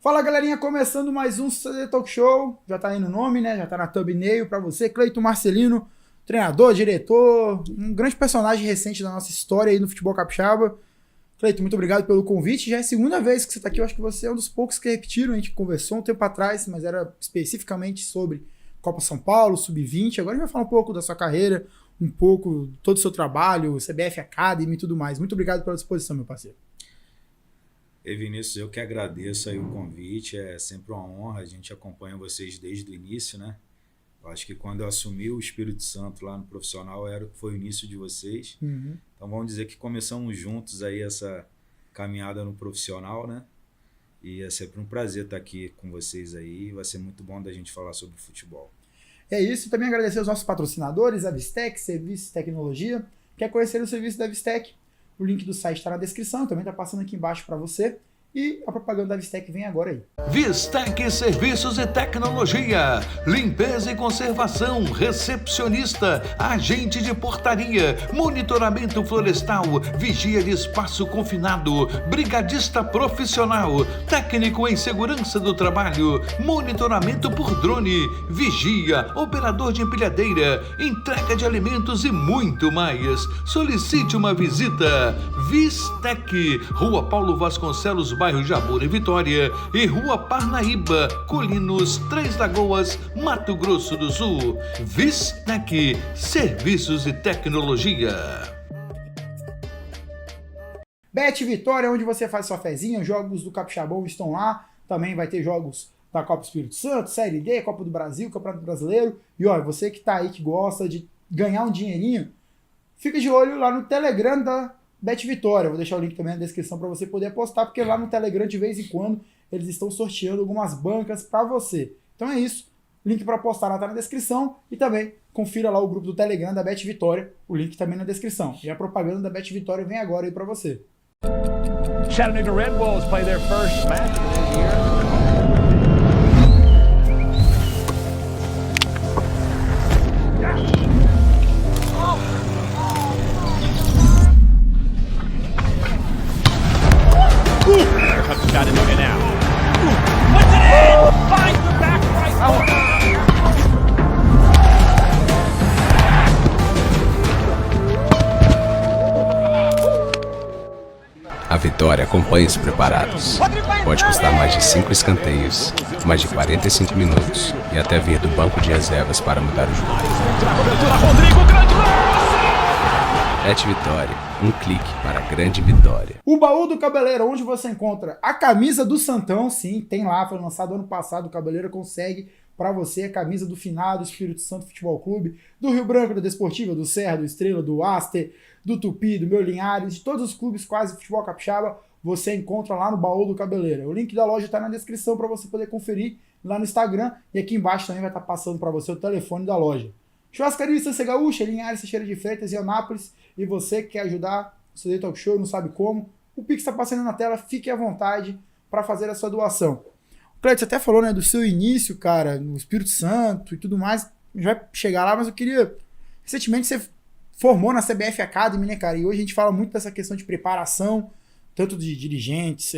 Fala galerinha, começando mais um CD Talk Show, já tá aí no nome, né, já tá na thumbnail pra você, Cleiton Marcelino, treinador, diretor, um grande personagem recente da nossa história aí no futebol capixaba. Cleiton, muito obrigado pelo convite, já é a segunda vez que você tá aqui, eu acho que você é um dos poucos que repetiram, a gente conversou um tempo atrás, mas era especificamente sobre Copa São Paulo, Sub-20, agora a gente vai falar um pouco da sua carreira, um pouco de todo o seu trabalho, CBF Academy e tudo mais. Muito obrigado pela disposição, meu parceiro. E Vinícius, eu que agradeço aí o convite, é sempre uma honra, a gente acompanha vocês desde o início, né? Eu acho que quando eu assumi o Espírito Santo lá no profissional, foi o início de vocês. Então vamos dizer que começamos juntos aí essa caminhada no profissional, né? E é sempre um prazer estar aqui com vocês aí, vai ser muito bom da gente falar sobre futebol. É isso, também agradecer aos nossos patrocinadores, a Vistec, Serviços de Tecnologia. Quer conhecer o serviço da Vistec? O link do site está na descrição, também está passando aqui embaixo para você. E a propaganda da Vistec vem agora aí. Vistec Serviços e Tecnologia, limpeza e conservação, recepcionista, agente de portaria, monitoramento florestal, vigia de espaço confinado, brigadista profissional, técnico em segurança do trabalho, monitoramento por drone, vigia, operador de empilhadeira, entrega de alimentos e muito mais. Solicite uma visita. Vistec, Rua Paulo Vasconcelos, bairro Jabura e Vitória, e Rua Parnaíba, Colinos, Três Lagoas, Mato Grosso do Sul. Vistec, Serviços e Tecnologia. Bet Vitória, onde você faz sua fezinha, jogos do Capixabão estão lá, também vai ter jogos da Copa Espírito Santo, Série D, Copa do Brasil, Campeonato Brasileiro, e olha, você que tá aí, que gosta de ganhar um dinheirinho, fica de olho lá no Telegram da Bet Vitória, vou deixar o link também na descrição para você poder apostar, porque lá no Telegram de vez em quando eles estão sorteando algumas bancas para você. Então é isso, link para apostar lá tá na descrição e também confira lá o grupo do Telegram da Bet Vitória, o link também na descrição. E a propaganda da Bet Vitória vem agora aí para você. Chattanooga Red Wolves play their first match of the year. Here comes Chattanooga now. Puts it in! Finds the back right. A vitória acompanha os preparados. Pode custar mais de 5 escanteios, mais de 45 minutos e até vir do banco de reservas para mudar o jogo. Bet Vitória, um clique para a grande vitória. O Baú do Cabeleira, onde você encontra a camisa do Santão, sim, tem lá, foi lançado ano passado, o Cabeleira consegue para você a camisa do finado Espírito Santo Futebol Clube, do Rio Branco, da Desportiva, do Serra, do Estrela, do Aster, do Tupi, do Meu Linhares, de todos os clubes quase de futebol capixaba, você encontra lá no Baú do Cabeleira. O link da loja está na descrição para você poder conferir lá no Instagram e aqui embaixo também vai estar passando para você o telefone da loja. Churrascaria Estância Gaúcha, Linhares, Teixeira de Freitas e Anápolis. E você que quer ajudar o CD Talk Show, não sabe como, o Pix está passando na tela, fique à vontade para fazer a sua doação. O Cleiton, você até falou, né, do seu início, cara, no Espírito Santo e tudo mais, a gente vai chegar lá, mas eu queria... Recentemente você formou na CBF Academy, né, cara, e hoje a gente fala muito dessa questão de preparação, tanto de dirigentes,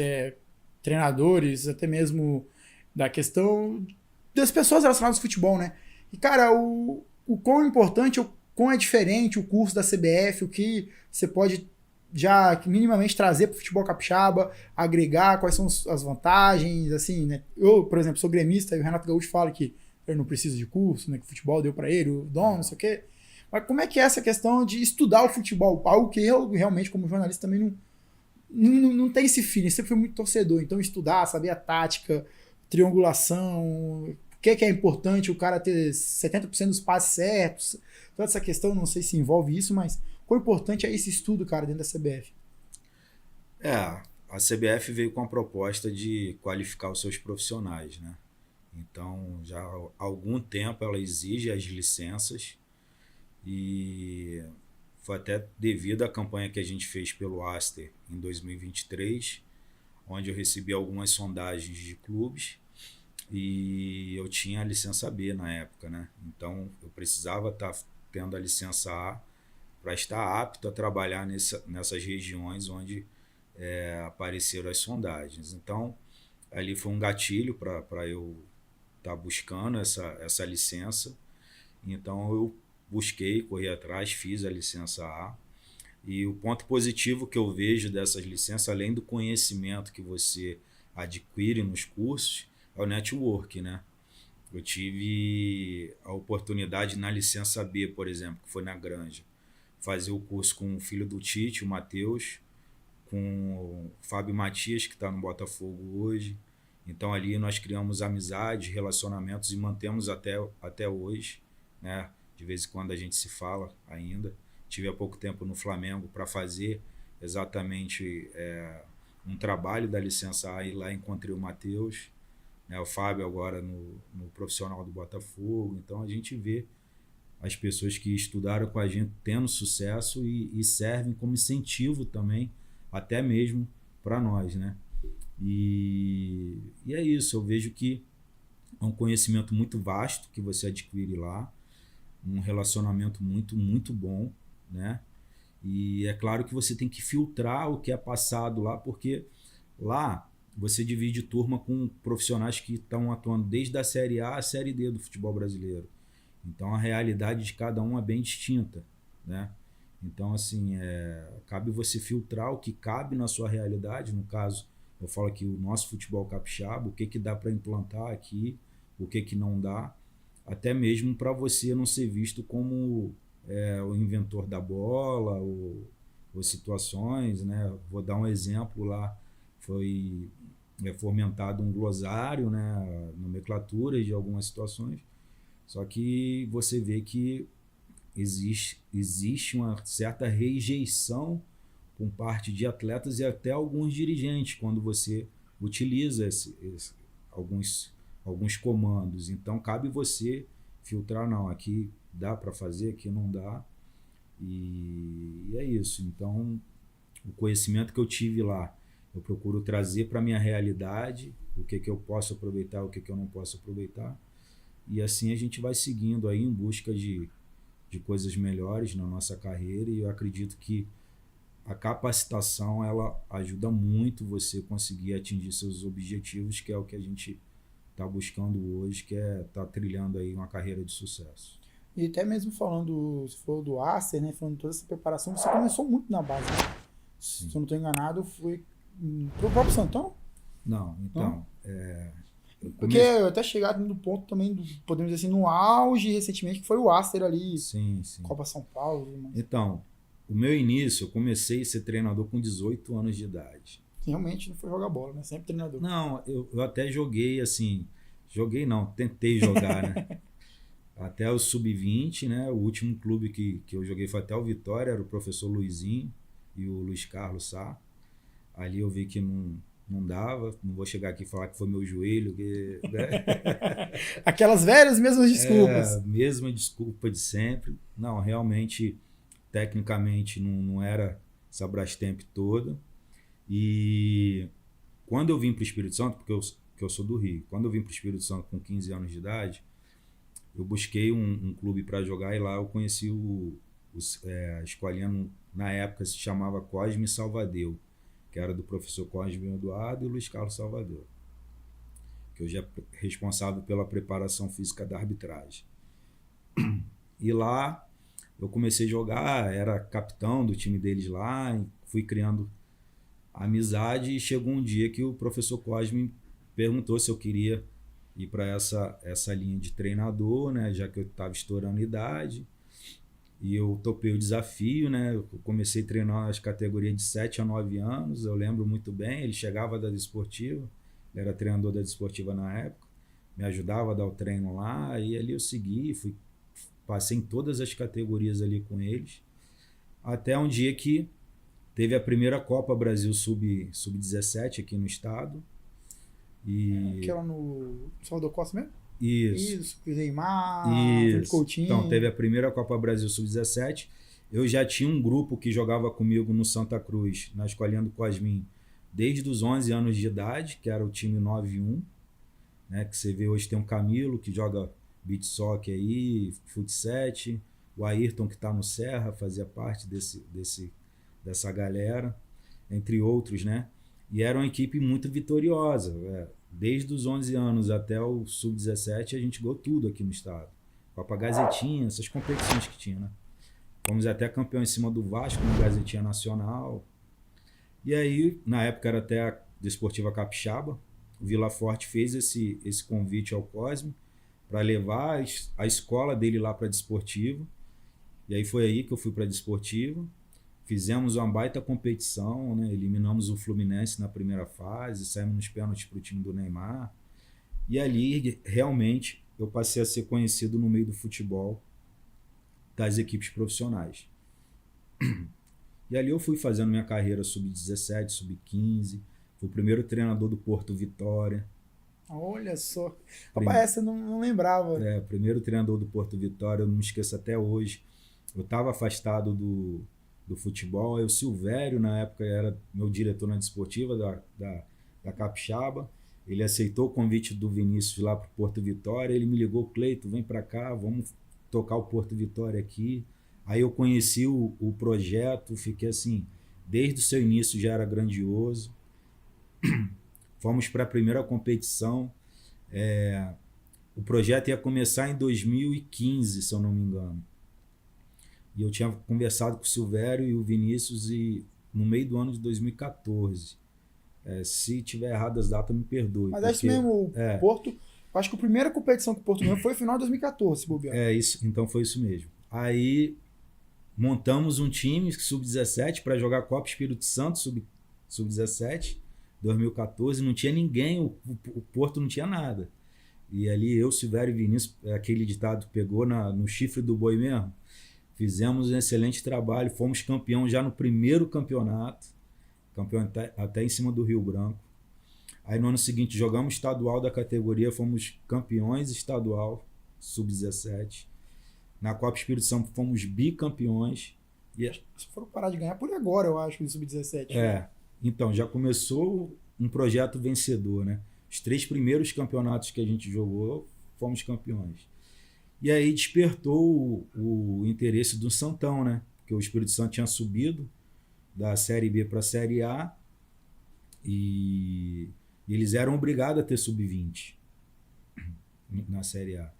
treinadores, até mesmo da questão das pessoas relacionadas ao futebol, né. E, cara, o quão importante, o quão é diferente o curso da CBF, o que você pode já minimamente trazer para o futebol capixaba, agregar, quais são as vantagens, assim, né? Eu, por exemplo, sou gremista e o Renato Gaúcho fala que eu não preciso de curso, né? Que o futebol deu para ele, o dom, não sei o quê. Mas como é que é essa questão de estudar o futebol? Algo que eu, realmente, como jornalista, também não tem esse feeling. Eu sempre fui muito torcedor, então estudar, saber a tática, triangulação, o que é importante o cara ter 70% dos passes certos. Toda essa questão, não sei se envolve isso, mas quão importante é esse estudo, cara, dentro da CBF? A CBF veio com a proposta de qualificar os seus profissionais, né? Então, já há algum tempo ela exige as licenças e foi até devido à campanha que a gente fez pelo Aster em 2023, onde eu recebi algumas sondagens de clubes e eu tinha a licença B na época, né? Então, eu precisava estar tendo a licença A para estar apto a trabalhar nessas regiões onde apareceram as sondagens. Então, ali foi um gatilho para eu estar buscando essa licença. Então eu busquei, corri atrás, fiz a licença A. E o ponto positivo que eu vejo dessas licenças, além do conhecimento que você adquire nos cursos, é o network, né? Eu tive a oportunidade na licença B, por exemplo, que foi na Granja, fazer o curso com o filho do Tite, o Matheus, com o Fábio Matias, que está no Botafogo hoje. Então ali nós criamos amizades, relacionamentos e mantemos até hoje, né? De vez em quando a gente se fala ainda. Tive há pouco tempo no Flamengo para fazer exatamente um trabalho da licença A, e lá encontrei o Matheus, né? O Fábio agora no profissional do Botafogo. Então a gente vê as pessoas que estudaram com a gente tendo sucesso e servem como incentivo também, até mesmo para nós, né? E é isso, eu vejo que é um conhecimento muito vasto que você adquire lá, um relacionamento muito, muito bom, né? E é claro que você tem que filtrar o que é passado lá, porque lá você divide turma com profissionais que estão atuando desde a Série A à Série D do futebol brasileiro. Então a realidade de cada um é bem distinta, né? Então, assim, cabe você filtrar o que cabe na sua realidade. No caso, eu falo aqui o nosso futebol capixaba, o que dá para implantar aqui, o que não dá, até mesmo para você não ser visto como o inventor da bola ou situações, né? Vou dar um exemplo lá, foi fomentado um glossário, né? Nomenclaturas de algumas situações, só que você vê que existe uma certa rejeição por parte de atletas e até alguns dirigentes quando você utiliza alguns comandos. Então cabe você filtrar, não, aqui dá para fazer, aqui não dá, e é isso. Então o conhecimento que eu tive lá, eu procuro trazer para a minha realidade, o que eu posso aproveitar, o que eu não posso aproveitar, e assim a gente vai seguindo aí em busca de coisas melhores na nossa carreira. E eu acredito que a capacitação, ela ajuda muito você conseguir atingir seus objetivos, que é o que a gente está buscando hoje, que é estar trilhando aí uma carreira de sucesso. E até mesmo você falou do Aster, né? Falando de toda essa preparação, você começou muito na base, né? Se eu não estou enganado, foi pro próprio Santão? Não, então... Porque eu até chegar no ponto também, podemos dizer assim, no auge recentemente, que foi o Aster ali, sim. Copa São Paulo. Mas... Então, o meu início, eu comecei a ser treinador com 18 anos de idade. Realmente não foi jogar bola, né? Sempre treinador. Não, eu até joguei assim, tentei jogar, né? Até o Sub-20, né? O último clube que eu joguei foi até o Vitória, era o professor Luizinho e o Luiz Carlos Sá. Ali eu vi que não dava, não vou chegar aqui e falar que foi meu joelho. Né? Aquelas velhas mesmas desculpas. Mesma desculpa de sempre. Não, realmente, tecnicamente, não era essa Brastemp toda. E quando eu vim para o Espírito Santo, porque eu sou do Rio, quando eu vim para o Espírito Santo com 15 anos de idade, eu busquei um clube para jogar, e lá eu conheci a escolinha, na época se chamava Cosme Salvadeu, que era do professor Cosme Eduardo e Luiz Carlos Salvador, que hoje é responsável pela preparação física da arbitragem. E lá eu comecei a jogar, era capitão do time deles lá, fui criando amizade, e chegou um dia que o professor Cosme perguntou se eu queria ir para essa linha de treinador, né, já que eu estava estourando idade. E eu topei o desafio, né? Eu comecei a treinar as categorias de 7 a 9 anos, eu lembro muito bem. Ele chegava da Desportiva, ele era treinador da Desportiva na época, me ajudava a dar o treino lá, e ali eu segui, passei em todas as categorias ali com eles, até um dia que teve a primeira Copa Brasil Sub-17 aqui no estado. E... Aquela no Salvador Costa mesmo? Isso, Neymar, Coutinho. Então, teve a primeira Copa Brasil Sub-17. Eu já tinha um grupo que jogava comigo no Santa Cruz, na escolinha do Cosmin, desde os 11 anos de idade, que era o time 9-1, né? Que você vê hoje, tem o Camilo, que joga beach soccer aí, futsal, o Ayrton, que está no Serra, fazia parte dessa galera, entre outros, né? E era uma equipe muito vitoriosa. desde os 11 anos até o sub-17, a gente ganhou tudo aqui no estado. Copa Gazetinha, essas competições que tinha, né? Fomos até campeão em cima do Vasco, no Gazetinha Nacional. E aí, na época era até a Desportiva Capixaba, o Vila Forte fez esse convite ao Cosme para levar a escola dele lá para a Desportiva. E aí foi aí que eu fui para a Desportiva. Fizemos uma baita competição, né? Eliminamos o Fluminense na primeira fase, saímos nos pênaltis para o time do Neymar. E ali, realmente, eu passei a ser conhecido no meio do futebol das equipes profissionais. E ali eu fui fazendo minha carreira sub-17, sub-15. Fui o primeiro treinador do Porto Vitória. Olha só. Rapaz, essa eu não lembrava. Primeiro treinador do Porto Vitória, eu não me esqueço até hoje. Eu estava afastado do futebol. Aí o Silvério, na época, era meu diretor na Desportiva da Capixaba. Ele aceitou o convite do Vinícius lá para o Porto Vitória. Ele me ligou: Cleito, vem para cá, vamos tocar o Porto Vitória aqui. Aí eu conheci o projeto, fiquei assim, desde o seu início já era grandioso. Fomos para a primeira competição. O projeto ia começar em 2015, se eu não me engano. E eu tinha conversado com o Silvério e o Vinícius no meio do ano de 2014. Se tiver errado as datas, me perdoe. Mas é isso mesmo, o Porto... Acho que a primeira competição que o Porto ganhou foi no final de 2014, se bobear. Isso, então foi isso mesmo. Aí montamos um time sub-17 para jogar Copa Espírito Santo sub-17, 2014. Não tinha ninguém, o Porto não tinha nada. E ali eu, Silvério e Vinícius, aquele ditado pegou no chifre do boi mesmo. Fizemos um excelente trabalho, fomos campeão já no primeiro campeonato, campeão até em cima do Rio Branco. Aí no ano seguinte jogamos estadual da categoria, fomos campeões estadual, sub-17. Na Copa Espírito Santo fomos bicampeões. Vocês foram parar de ganhar por agora, eu acho, no sub-17. Então já começou um projeto vencedor, né? Os 3 primeiros campeonatos que a gente jogou, fomos campeões. E aí despertou o interesse do Santão, né? Porque o Espírito Santo tinha subido da Série B para a Série A e eles eram obrigados a ter sub-20 na Série A.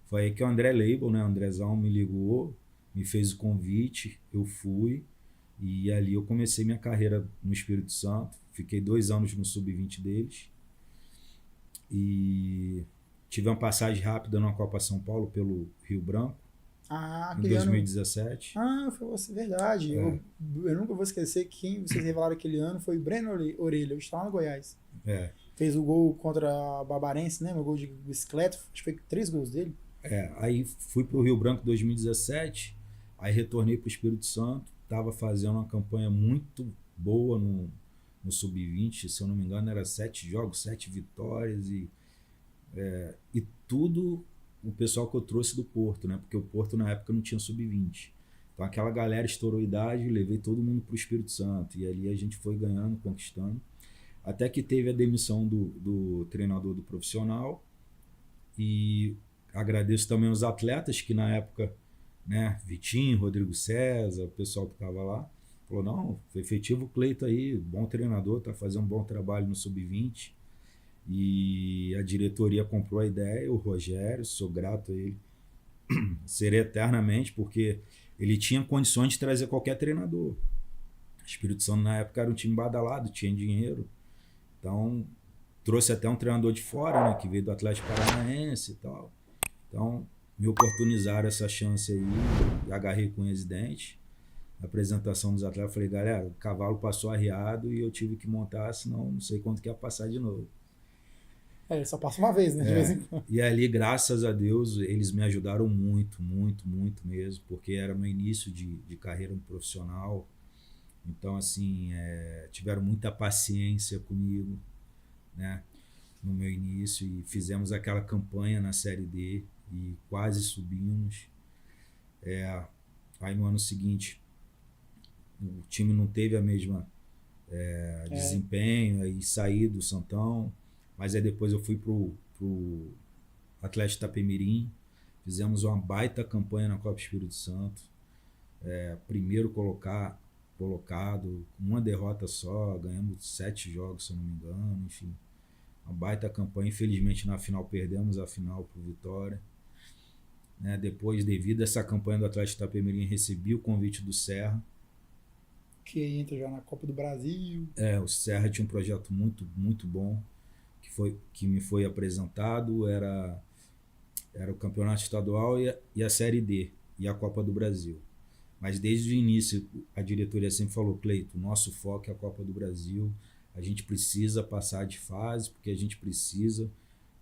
Foi aí que o André Leibel, né, o Andrezão, me ligou, me fez o convite, eu fui e ali eu comecei minha carreira no Espírito Santo. Fiquei 2 anos no sub-20 deles e tive uma passagem rápida na Copa São Paulo pelo Rio Branco, em 2017. Foi verdade. Eu nunca vou esquecer que quem vocês revelaram aquele ano foi o Breno Orelha, eu estava no Goiás. Fez o gol contra a Barbarense, né? O gol de bicicleta, acho que foi 3 gols dele. Aí fui para o Rio Branco em 2017, aí retornei para o Espírito Santo, estava fazendo uma campanha muito boa no Sub-20, se eu não me engano era 7 jogos, 7 vitórias e tudo o pessoal que eu trouxe do Porto, né? Porque o Porto na época não tinha Sub-20. Então aquela galera estourou idade, levei todo mundo para o Espírito Santo e ali a gente foi ganhando, conquistando, até que teve a demissão do treinador do profissional. E agradeço também os atletas que na época, né, Vitinho, Rodrigo César, o pessoal que estava lá, falou: não, foi efetivo o Cleito aí, bom treinador, está fazendo um bom trabalho no Sub-20. E a diretoria comprou a ideia, o Rogério, sou grato a ele, serei eternamente, porque ele tinha condições de trazer qualquer treinador. O Espírito Santo na época era um time badalado, tinha dinheiro, então trouxe até um treinador de fora, né, que veio do Atlético Paranaense e tal. Então me oportunizaram essa chance aí, agarrei com o residente. Na apresentação dos atletas, eu falei: galera, o cavalo passou arriado e eu tive que montar, senão não sei quanto que ia passar de novo. Só passa uma vez, né? De vez em quando. E ali, graças a Deus, eles me ajudaram muito, muito, muito mesmo, porque era meu início de carreira profissional. Então, assim, tiveram muita paciência comigo, né, no meu início, e fizemos aquela campanha na Série D e quase subimos. Aí no ano seguinte, o time não teve a mesma desempenho, aí saí do Santão. Mas aí depois eu fui pro Atlético Itapemirim, fizemos uma baita campanha na Copa Espírito Santo, primeiro colocado, com uma derrota só, ganhamos 7 jogos, se eu não me engano, enfim. uma baita campanha. Infelizmente, na final, perdemos a final pro Vitória. Né? Depois, devido a essa campanha do Atlético Itapemirim, recebi o convite do Serra. Que entra já na Copa do Brasil. O Serra tinha um projeto muito, muito bom que me foi apresentado. Era o Campeonato Estadual e a Série D e a Copa do Brasil. Mas desde o início, a diretoria sempre falou: Cleito, nosso foco é a Copa do Brasil. A gente precisa passar de fase, porque a gente precisa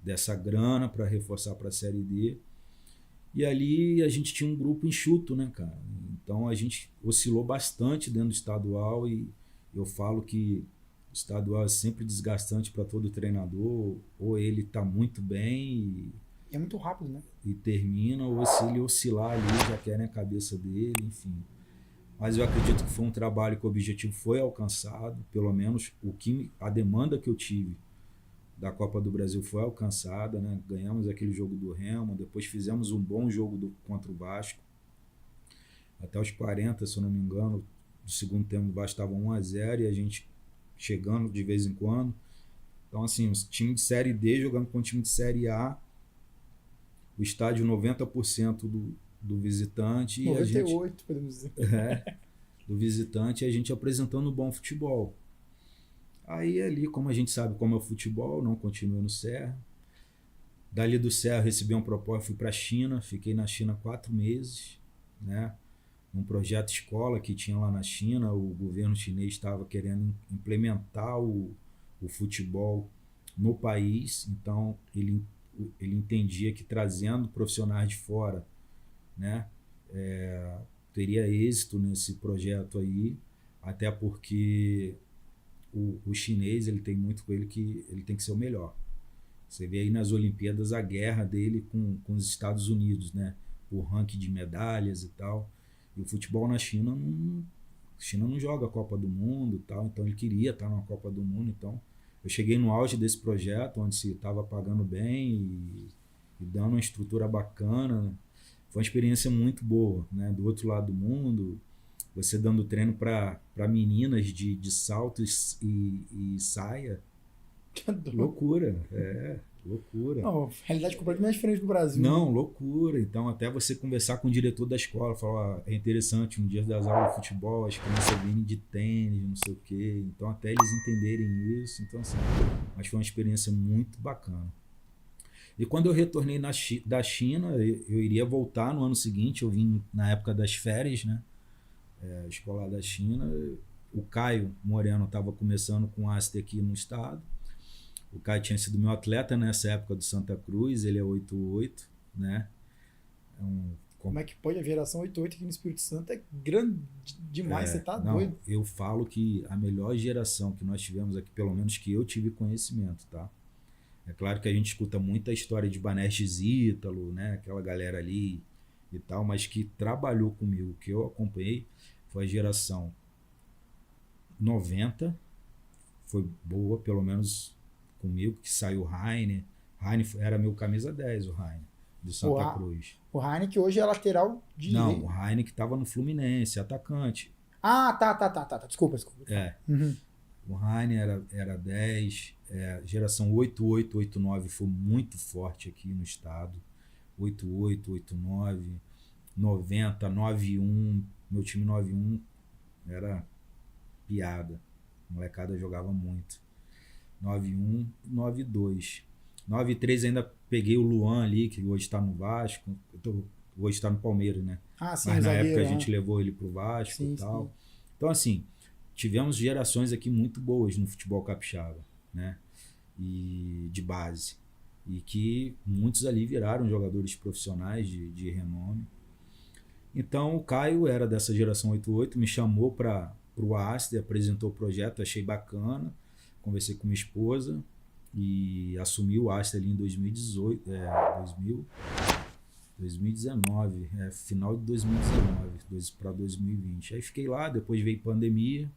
dessa grana para reforçar para a Série D. E ali a gente tinha um grupo enxuto, né, cara? Então a gente oscilou bastante dentro do estadual e eu falo que o estadual é sempre desgastante para todo treinador. Ou ele está muito bem E é muito rápido, né? e termina, ou se ele oscilar ali, já querem a cabeça dele, enfim. Mas eu acredito que foi um trabalho que o objetivo foi alcançado, pelo menos a demanda que eu tive da Copa do Brasil foi alcançada, né? Ganhamos aquele jogo do Remo, depois fizemos um bom jogo contra o Vasco. Até os 40, se eu não me engano, do segundo tempo o Vasco estava 1-0 e a gente chegando de vez em quando. Então, assim, o time de Série D jogando com o time de Série A, o estádio 90% do visitante. 98, podemos dizer. Do visitante, e a gente apresentando um bom futebol. Aí ali, como a gente sabe como é o futebol, não continuei no Serra. Dali do Serra recebi uma proposta, fui para a China, fiquei na China 4 meses, né? Num projeto escola que tinha lá na China, o governo chinês estava querendo implementar o futebol no país, então ele entendia que trazendo profissionais de fora, né, teria êxito nesse projeto aí, até porque o chinês ele tem muito com ele que ele tem que ser o melhor. Você vê aí nas Olimpíadas a guerra dele com os Estados Unidos, né, o ranking de medalhas e tal. E o futebol na China não joga a Copa do Mundo e tal, então ele queria estar na Copa do Mundo. Então eu cheguei no auge desse projeto, onde se estava pagando bem e dando uma estrutura bacana, né? Foi uma experiência muito boa, né? Do outro lado do mundo, você dando treino para meninas de saltos e saia. Loucura, loucura. Não, realidade completamente diferente do Brasil. Não, loucura. Então, até você conversar com o diretor da escola, falar: é interessante, um dia das aulas de futebol, as crianças virem de tênis, não sei o quê. Então, até eles entenderem isso. Então, assim, mas foi uma experiência muito bacana. E quando eu retornei da China, eu iria voltar no ano seguinte, eu vim na época das férias, né? Escolar da China. O Caio Moreno estava começando com a AST aqui no estado. O Caio tinha sido meu atleta nessa época do Santa Cruz, ele é 88, né? Como é que pode? A geração 88 aqui no Espírito Santo é grande demais, você tá doido. Eu falo que a melhor geração que nós tivemos aqui, pelo menos que eu tive conhecimento, tá? É claro que a gente escuta muita história de Banestes Ítalo, né? Aquela galera ali e tal, mas que trabalhou comigo, que eu acompanhei, foi a geração 90, foi boa, pelo menos comigo, que saiu o Rainer. Rainer era meu camisa 10, o Rainer, do Santa Cruz. O Rainer que hoje é lateral de... Não, o Rainer que estava no Fluminense, atacante. Ah, tá. Desculpa. Uhum. O Rainer era 10, geração 88, 89 foi muito forte aqui no estado. 88, 89, 90, 91, meu time 91 era piada. A molecada jogava muito. 91, 92. 93 ainda peguei o Luan ali, que hoje está no Vasco. Hoje está no Palmeiras, né? Ah, sim, mas na zagueiro, época a gente levou ele pro Vasco e tal. Sim. Então, assim, tivemos gerações aqui muito boas no futebol capixaba, né? E de base. E que muitos ali viraram jogadores profissionais de renome. Então, o Caio era dessa geração 88, me chamou para o AST, apresentou o projeto, achei bacana. Conversei com minha esposa e assumi o AST ali em 2019, final de 2019 para 2020. Aí fiquei lá, depois veio pandemia.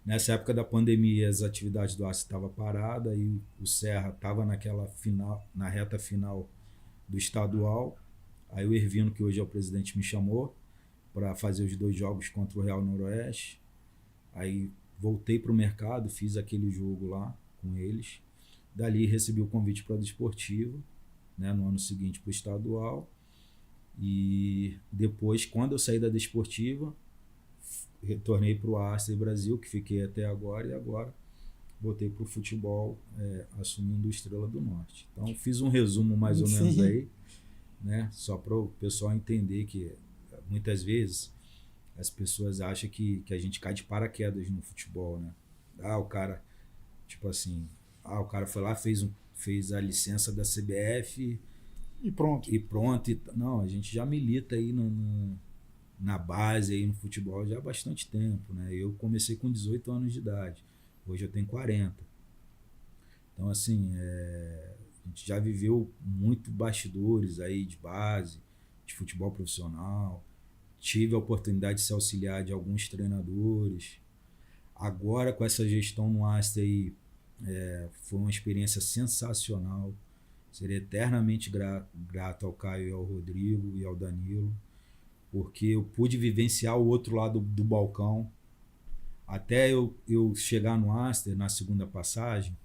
Nessa época da pandemia, as atividades do AST estavam paradas, aí o Serra estava na reta final do estadual. Aí o Hervino, que hoje é o presidente, me chamou para fazer os 2 jogos contra o Real Noroeste. Aí voltei para o mercado, fiz aquele jogo lá com eles. Dali recebi o convite para a Desportiva, né, no ano seguinte para o estadual. E depois, quando eu saí da Desportiva, retornei para o Aster Brasil, que fiquei até agora, e agora voltei para o futebol, assumindo o Estrela do Norte. Então fiz um resumo mais ou menos aí, né, só para o pessoal entender que muitas vezes as pessoas acham que a gente cai de paraquedas no futebol, né? O cara, tipo assim, o cara foi lá, fez a licença da CBF e pronto. Não, a gente já milita aí na base, aí no futebol já há bastante tempo, né? Eu comecei com 18 anos de idade, hoje eu tenho 40. Então, assim, a gente já viveu muito bastidores aí de base, de futebol profissional, tive a oportunidade de ser auxiliar de alguns treinadores. Agora, com essa gestão no Aster aí, foi uma experiência sensacional. Serei eternamente grato ao Caio e ao Rodrigo e ao Danilo, porque eu pude vivenciar o outro lado do balcão. Até eu chegar no Aster, na segunda passagem,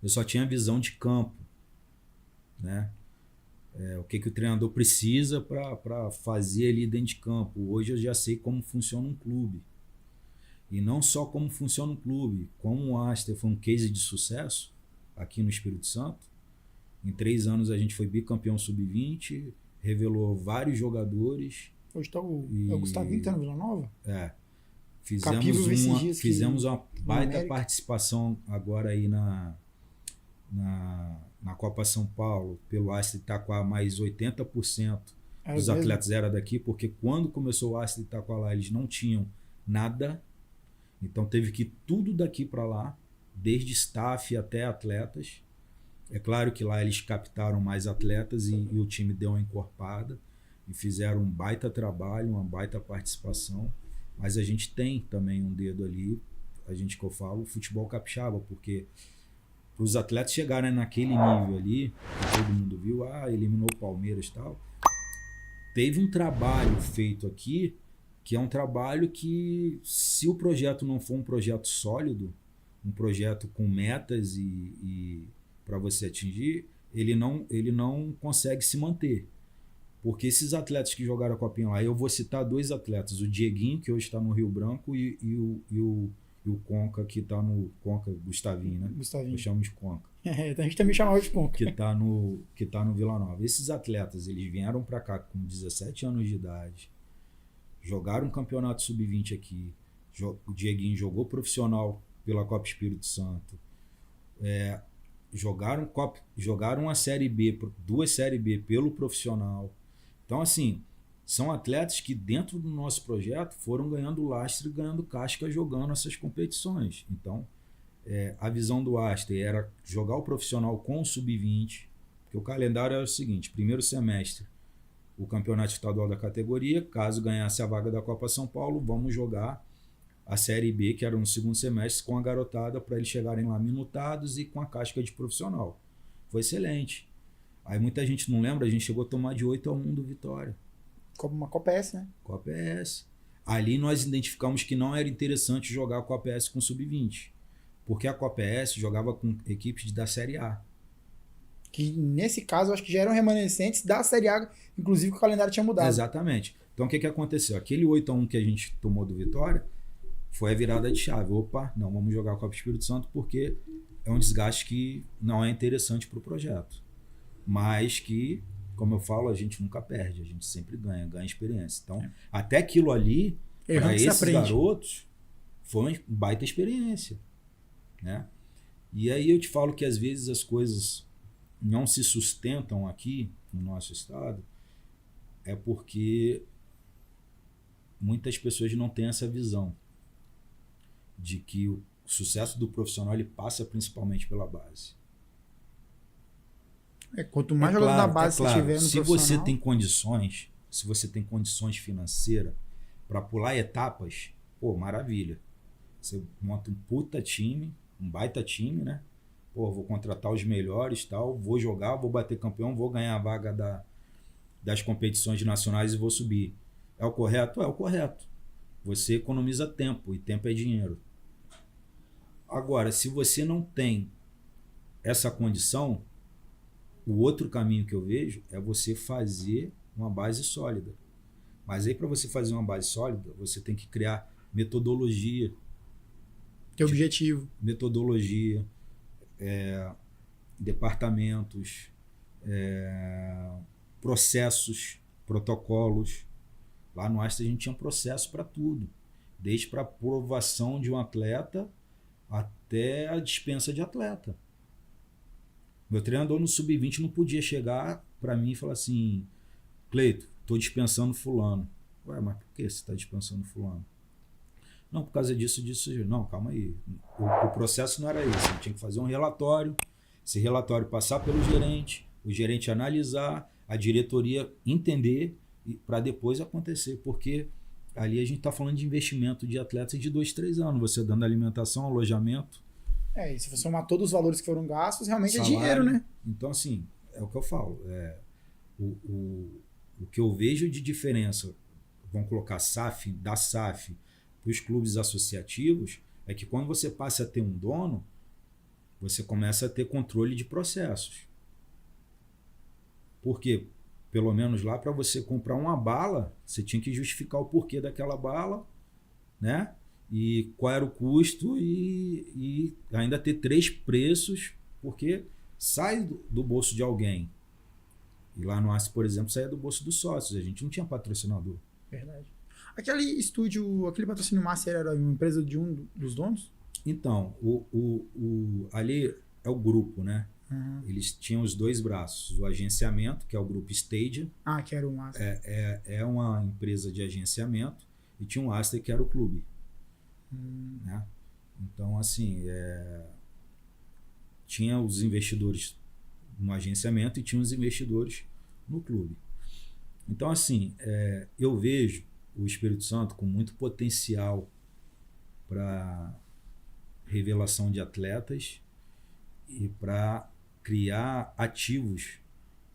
eu só tinha visão de campo, né? O que o treinador precisa para fazer ali dentro de campo. Hoje eu já sei como funciona um clube. E não só como funciona um clube, como o Aster foi um case de sucesso aqui no Espírito Santo. Em 3 anos a gente foi bicampeão sub-20, revelou vários jogadores. Hoje está o Gustavinho, tá no Vila Nova? Fizemos uma baita participação agora aí na Copa São Paulo, pelo Aster Itaquá, mais 80% dos atletas eram daqui, porque quando começou o Aster Itaquá lá, eles não tinham nada, então teve que ir tudo daqui para lá, desde staff até atletas. É claro que lá eles captaram mais atletas e o time deu uma encorpada e fizeram um baita trabalho, uma baita participação, mas a gente tem também um dedo ali, que eu falo, futebol capixaba, porque para os atletas chegarem naquele nível ali, que todo mundo viu, eliminou o Palmeiras e tal, teve um trabalho feito aqui, que é um trabalho que, se o projeto não for um projeto sólido, um projeto com metas e para você atingir, ele não consegue se manter. Porque esses atletas que jogaram a Copinha lá, eu vou citar 2 atletas, o Dieguinho, que hoje está no Rio Branco, e o Conca, que está no Conca, Gustavinho, né? Gustavinho. Eu chamo de Conca. A gente também chamava de Conca. Que tá no Vila Nova. Esses atletas, eles vieram para cá com 17 anos de idade, jogaram um campeonato sub-20 aqui, o Dieguinho jogou profissional pela Copa Espírito Santo, jogaram a Série B, 2 Série B pelo profissional. Então, assim, são atletas que dentro do nosso projeto foram ganhando lastre, ganhando casca, jogando essas competições. Então, a visão do Aster era jogar o profissional com o sub-20, porque o calendário era o seguinte: primeiro semestre, o campeonato estadual da categoria, caso ganhasse a vaga da Copa São Paulo, vamos jogar a Série B, que era no segundo semestre, com a garotada, para eles chegarem lá minutados e com a casca de profissional. Foi excelente. Aí muita gente não lembra, a gente chegou a tomar de 8-1 do Vitória. Como uma Copa S, né? Copa S. Ali nós identificamos que não era interessante jogar a Copa S com sub-20, porque a Copa S jogava com equipes da Série A. Que nesse caso, eu acho que já eram remanescentes da Série A, inclusive que o calendário tinha mudado. Exatamente. Então o que aconteceu? Aquele 8-1 que a gente tomou do Vitória foi a virada de chave. Opa, não, vamos jogar a Copa Espírito Santo, porque é um desgaste que não é interessante para o projeto. Mas que, como eu falo, a gente nunca perde, a gente sempre ganha experiência. Então, até aquilo ali, para esses garotos, foi uma baita experiência, né? E aí eu te falo que às vezes as coisas não se sustentam aqui no nosso estado, é porque muitas pessoas não têm essa visão de que o sucesso do profissional ele passa principalmente pela base. Quanto mais jogador da base você tiver no se profissional... se você tem condições financeiras para pular etapas, pô, maravilha. Você monta um puta time, um baita time, né? Pô, vou contratar os melhores, tal, vou jogar, vou bater campeão, vou ganhar a vaga das competições nacionais e vou subir. É o correto? É o correto. Você economiza tempo, e tempo é dinheiro. Agora, se você não tem essa condição, o outro caminho que eu vejo é você fazer uma base sólida. Mas aí, para você fazer uma base sólida, você tem que criar metodologia. Teu objetivo. Metodologia, departamentos, processos, protocolos. Lá no Aster a gente tinha processo para tudo. Desde para aprovação de um atleta até a dispensa de atleta. Meu treinador no Sub-20 não podia chegar para mim e falar assim: Cleito, estou dispensando fulano. Ué, mas por que você está dispensando fulano? Não, por causa disso. Não, calma aí. O processo não era esse. A gente tinha que fazer um relatório, esse relatório passar pelo gerente, o gerente analisar, a diretoria entender para depois acontecer. Porque ali a gente está falando de investimento de atletas de 2, 3 anos. Você dando alimentação, alojamento. E se você somar todos os valores que foram gastos, realmente salário, é dinheiro, né? Então, assim, é o que eu falo. O que eu vejo de diferença, vamos colocar da SAF para os clubes associativos, é que quando você passa a ter um dono, você começa a ter controle de processos. Por quê? Pelo menos lá, para você comprar uma bala, você tinha que justificar o porquê daquela bala, né? E qual era o custo e ainda ter 3 preços, porque sai do bolso de alguém. E lá no Aster, por exemplo, saía do bolso dos sócios. A gente não tinha patrocinador. Verdade. Aquele estúdio, aquele patrocínio Master era uma empresa de um dos donos? Então, ali é o grupo, né? Uhum. Eles tinham os 2 braços. O agenciamento, que é o grupo Stadia. Que era o Master. É uma empresa de agenciamento. E tinha o Aster, que era o clube. Né? Então, assim, tinha os investidores no agenciamento e tinha os investidores no clube. Então, assim, eu vejo o Espírito Santo com muito potencial para revelação de atletas e para criar ativos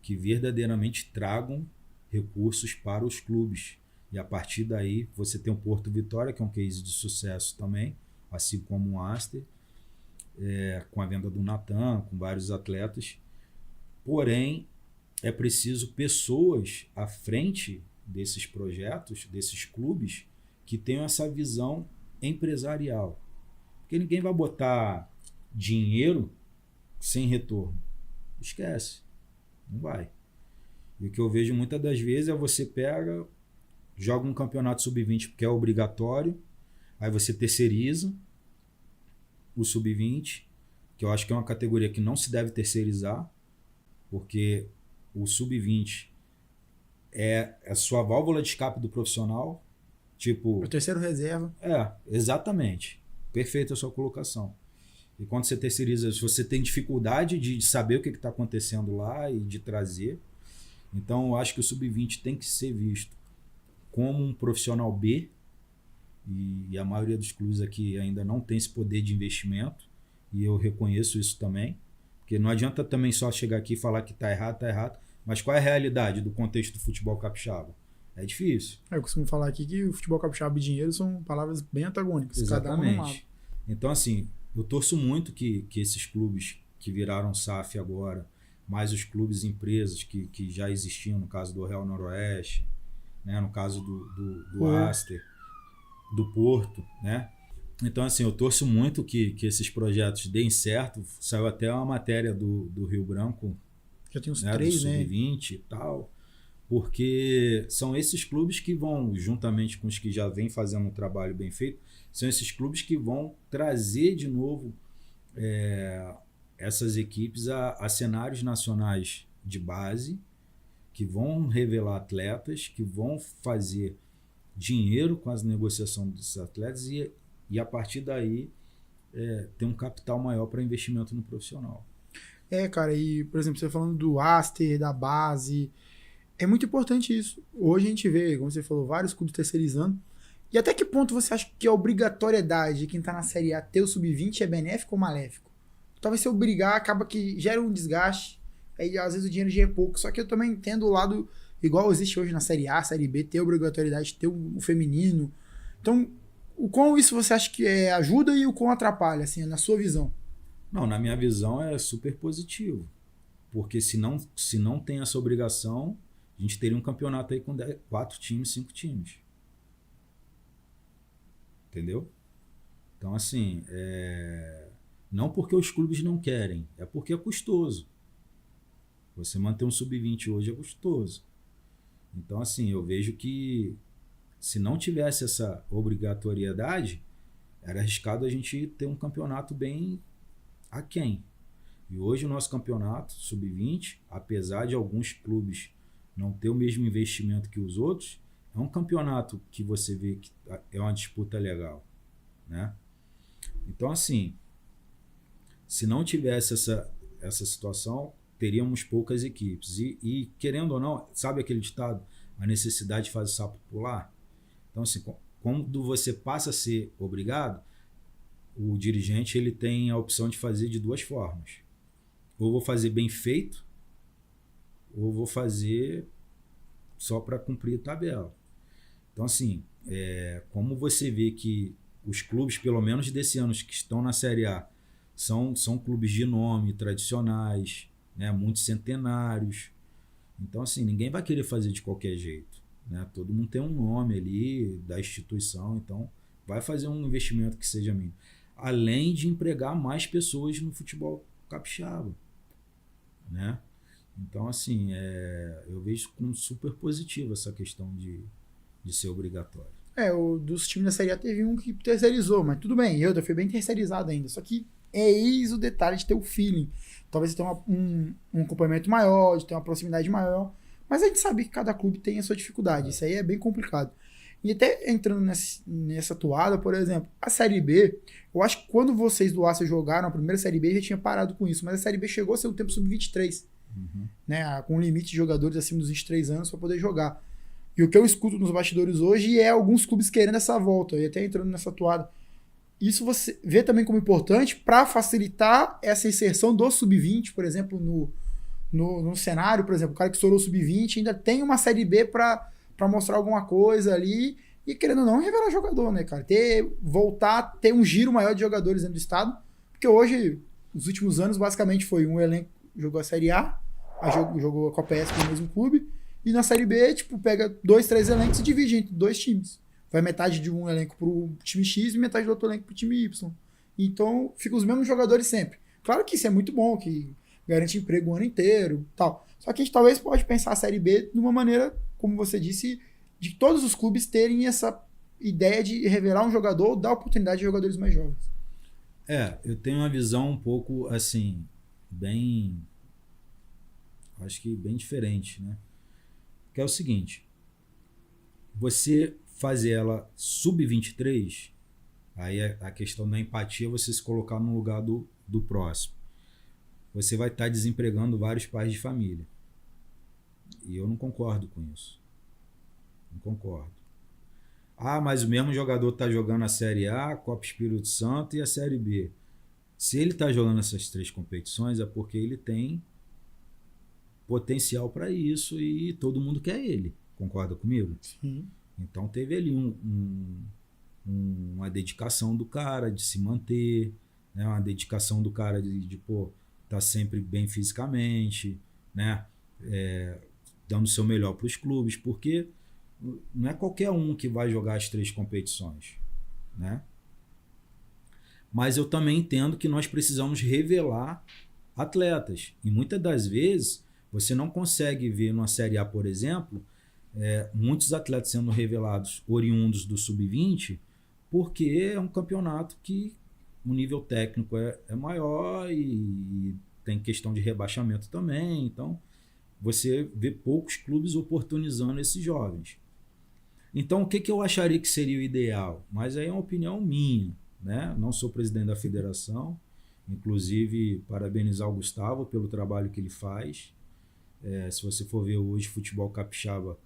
que verdadeiramente tragam recursos para os clubes. E a partir daí você tem o Porto Vitória, que é um case de sucesso também, assim como o Aster, com a venda do Natan, com vários atletas. Porém, é preciso pessoas à frente desses projetos, desses clubes, que tenham essa visão empresarial. Porque ninguém vai botar dinheiro sem retorno. Esquece. Não vai. E o que eu vejo muitas das vezes é você pega, joga um campeonato sub-20 porque é obrigatório, aí você terceiriza o sub-20, que eu acho que é uma categoria que não se deve terceirizar, porque o sub-20 é a sua válvula de escape do profissional. Tipo, O terceiro reserva. Exatamente. Perfeita a sua colocação. E quando você terceiriza, se você tem dificuldade de saber o que está acontecendo lá e de trazer, então eu acho que o sub-20 tem que ser visto como um profissional B, e a maioria dos clubes aqui ainda não tem esse poder de investimento, e eu reconheço isso também, porque não adianta também só chegar aqui e falar que está errado, mas qual é a realidade do contexto do futebol capixaba? É difícil. Eu costumo falar aqui que o futebol capixaba e dinheiro são palavras bem antagônicas. Exatamente. Cada um. Então, assim, eu torço muito que esses clubes que viraram SAF agora, mais os clubes e empresas que já existiam, no caso do Real Noroeste, né, no caso do Aster, do Porto, né? Então, assim, eu torço muito que esses projetos deem certo. Saiu até uma matéria do Rio Branco, Já tem uns né, 3, do né? Sub-20 e tal, porque são esses clubes que vão, juntamente com os que já vêm fazendo um trabalho bem feito, são esses clubes que vão trazer de novo essas equipes a cenários nacionais de base, que vão revelar atletas, que vão fazer dinheiro com as negociações desses atletas e a partir daí ter um capital maior para investimento no profissional. Cara, e por exemplo, você falando do Aster, da base, é muito importante isso. Hoje a gente vê, como você falou, vários clubes terceirizando. E até que ponto você acha que a obrigatoriedade de quem tá na Série A ter o sub-20 é benéfico ou maléfico? Talvez se obrigar, acaba que gera um desgaste, aí às vezes o dinheiro já é pouco. Só que eu também entendo o lado, igual existe hoje na Série A, Série B, ter obrigatoriedade de ter o feminino. Então, o quão isso você acha que ajuda e o quão atrapalha, assim, na sua visão? Não, na minha visão é super positivo. Porque se não tem essa obrigação, a gente teria um campeonato aí com 4 times, 5 times. Entendeu? Então, assim, não porque os clubes não querem, é porque é custoso. Você manter um sub-20 hoje é custoso. Então, assim, eu vejo que se não tivesse essa obrigatoriedade, era arriscado a gente ter um campeonato bem aquém. E hoje o nosso campeonato sub-20, apesar de alguns clubes não ter o mesmo investimento que os outros, é um campeonato que você vê que é uma disputa legal, né? Então, assim, se não tivesse essa situação, teríamos poucas equipes. E querendo ou não, sabe aquele ditado? A necessidade faz o sapo pular? Então, assim, quando você passa a ser obrigado, o dirigente ele tem a opção de fazer de 2 formas. Ou vou fazer bem feito, ou vou fazer só para cumprir a tabela. Então, assim, como você vê que os clubes, pelo menos desse ano, que estão na Série A, são clubes de nome, tradicionais, né, muitos centenários. Então, assim, ninguém vai querer fazer de qualquer jeito, né? Todo mundo tem um nome ali da instituição, então vai fazer um investimento que seja mínimo. Além de empregar mais pessoas no futebol capixaba, né? Então, assim, eu vejo como super positivo essa questão de ser obrigatório. Dos times da Série A teve um que terceirizou, mas tudo bem, eu foi bem terceirizado ainda. Só que eis o detalhe de ter o feeling. Talvez você tenha um acompanhamento maior, de ter uma proximidade maior, mas a gente sabe que cada clube tem a sua dificuldade. Isso aí é bem complicado. E até entrando nessa toada, por exemplo, a Série B, eu acho que quando vocês do Aço jogaram a primeira Série B, já tinha parado com isso, mas a Série B chegou a ser o tempo sub-23, né, com um limite de jogadores acima dos 23 anos para poder jogar. E o que eu escuto nos bastidores hoje é alguns clubes querendo essa volta, e até entrando nessa toada. Isso você vê também como importante para facilitar essa inserção do sub-20, por exemplo, no cenário, por exemplo, o cara que estourou o sub-20 ainda tem uma Série B para mostrar alguma coisa ali e, querendo ou não, revelar jogador, né, cara? Voltar a ter um giro maior de jogadores dentro do estado, porque hoje, nos últimos anos, basicamente foi um elenco jogou a Série A, jogou a Copa S no mesmo clube, e na Série B, tipo, pega 2, 3 elencos e divide entre 2 times. Vai metade de um elenco pro time X e metade do outro elenco pro time Y. Então, ficam os mesmos jogadores sempre. Claro que isso é muito bom, que garante emprego o ano inteiro, tal. Só que a gente talvez pode pensar a Série B de uma maneira, como você disse, de todos os clubes terem essa ideia de revelar um jogador, dar oportunidade a jogadores mais jovens. Eu tenho uma visão um pouco, assim, acho que bem diferente, né? Que é o seguinte, você fazer ela sub-23, aí a questão da empatia é você se colocar no lugar do próximo. Você vai estar desempregando vários pais de família. E eu não concordo com isso. Não concordo. Mas o mesmo jogador está jogando a Série A, Copa Espírito Santo e a Série B. Se ele está jogando essas 3 competições é porque ele tem potencial para isso e todo mundo quer ele. Concorda comigo? Sim. Então teve ali uma dedicação do cara de se manter, né? Uma dedicação do cara de tá sempre bem fisicamente, né? Dando o seu melhor para os clubes, porque não é qualquer um que vai jogar as 3 competições, né? Mas eu também entendo que nós precisamos revelar atletas. E muitas das vezes você não consegue ver numa Série A, por exemplo, muitos atletas sendo revelados oriundos do sub-20, porque é um campeonato que o nível técnico é maior e tem questão de rebaixamento também. Então, você vê poucos clubes oportunizando esses jovens. Então, o que eu acharia que seria o ideal? Mas aí é uma opinião minha, né? Não sou presidente da federação, inclusive parabenizar o Gustavo pelo trabalho que ele faz. Se você for ver hoje, futebol capixaba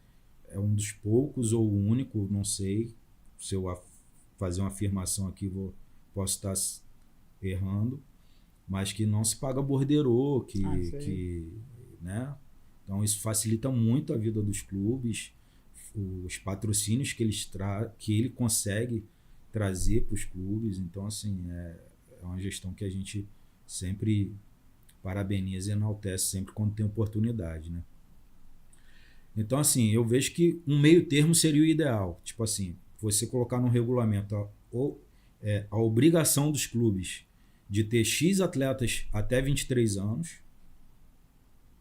é um dos poucos ou o único, não sei, se eu fazer uma afirmação aqui posso estar errando, mas que não se paga borderô, né? Então isso facilita muito a vida dos clubes, os patrocínios que ele consegue trazer para os clubes. Então, assim, é uma gestão que a gente sempre parabeniza e enaltece sempre quando tem oportunidade, né? Então, assim, eu vejo que um meio termo seria o ideal. Tipo assim, você colocar no regulamento a obrigação dos clubes de ter X atletas até 23 anos,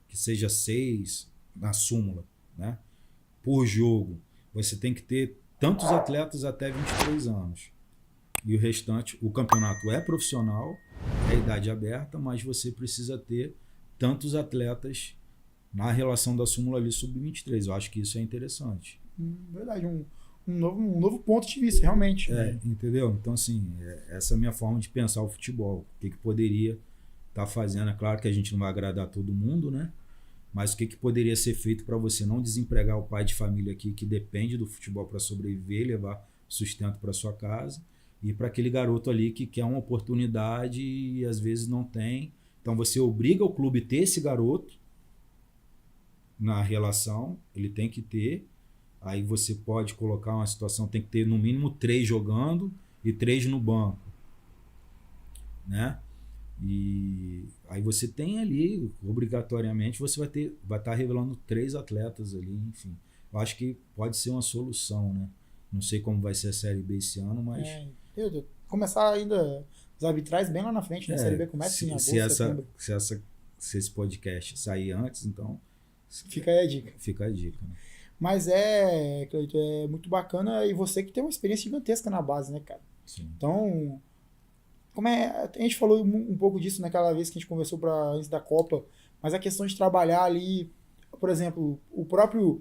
que seja 6 na súmula, né? Por jogo, você tem que ter tantos atletas até 23 anos. E o restante, o campeonato é profissional, é idade aberta, mas você precisa ter tantos atletas na relação da súmula ali sub-23. Eu acho que isso é interessante. Verdade, um novo ponto de vista, realmente. Entendeu? Então, assim, essa é a minha forma de pensar o futebol. O que poderia estar fazendo? É claro que a gente não vai agradar todo mundo, né? Mas o que poderia ser feito para você não desempregar o pai de família aqui que depende do futebol para sobreviver, levar sustento para sua casa, e para aquele garoto ali que quer uma oportunidade e às vezes não tem. Então você obriga o clube a ter esse garoto na relação, ele tem que ter. Aí você pode colocar uma situação, tem que ter no mínimo 3 jogando e 3 no banco, né? E aí você tem ali, obrigatoriamente, você vai estar revelando 3 atletas ali, enfim. Eu acho que pode ser uma solução, né? Não sei como vai ser a Série B esse ano, mas... Começar ainda os arbitrais bem lá na frente, né? A Série B começa em agosto, se esse podcast sair antes, então... Fica aí a dica. Fica a dica, né? Mas, Cleiton, é muito bacana, e você que tem uma experiência gigantesca na base, né, cara? Sim. Então, a gente falou um pouco disso naquela vez que a gente conversou antes da Copa, mas a questão de trabalhar ali, por exemplo, o próprio,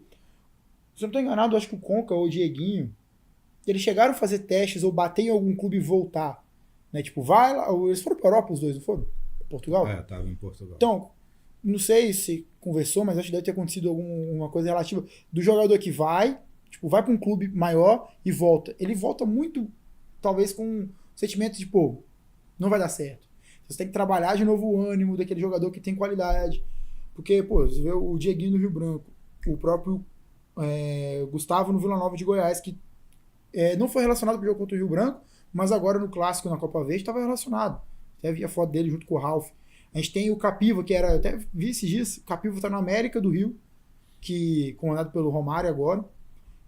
se eu não estou enganado, acho que o Conca ou o Dieguinho, eles chegaram a fazer testes ou bater em algum clube e voltar, né? Tipo, vai lá, eles foram para a Europa os dois, não foram? Portugal? Tava em Portugal. Então, não sei se conversou, mas acho que deve ter acontecido alguma coisa relativa do jogador que vai para um clube maior e volta. Ele volta muito, talvez, com um sentimento de, pô, não vai dar certo. Você tem que trabalhar de novo o ânimo daquele jogador que tem qualidade. Porque, pô, você vê o Dieguinho no Rio Branco, o próprio Gustavo no Vila Nova de Goiás, que não foi relacionado com o jogo contra o Rio Branco, mas agora no Clássico, na Copa Verde, estava relacionado. Até vi a foto dele junto com o Ralf. A gente tem o Capiva, que era, até vi esses dias, o Capiva está no América do Rio, que comandado pelo Romário agora,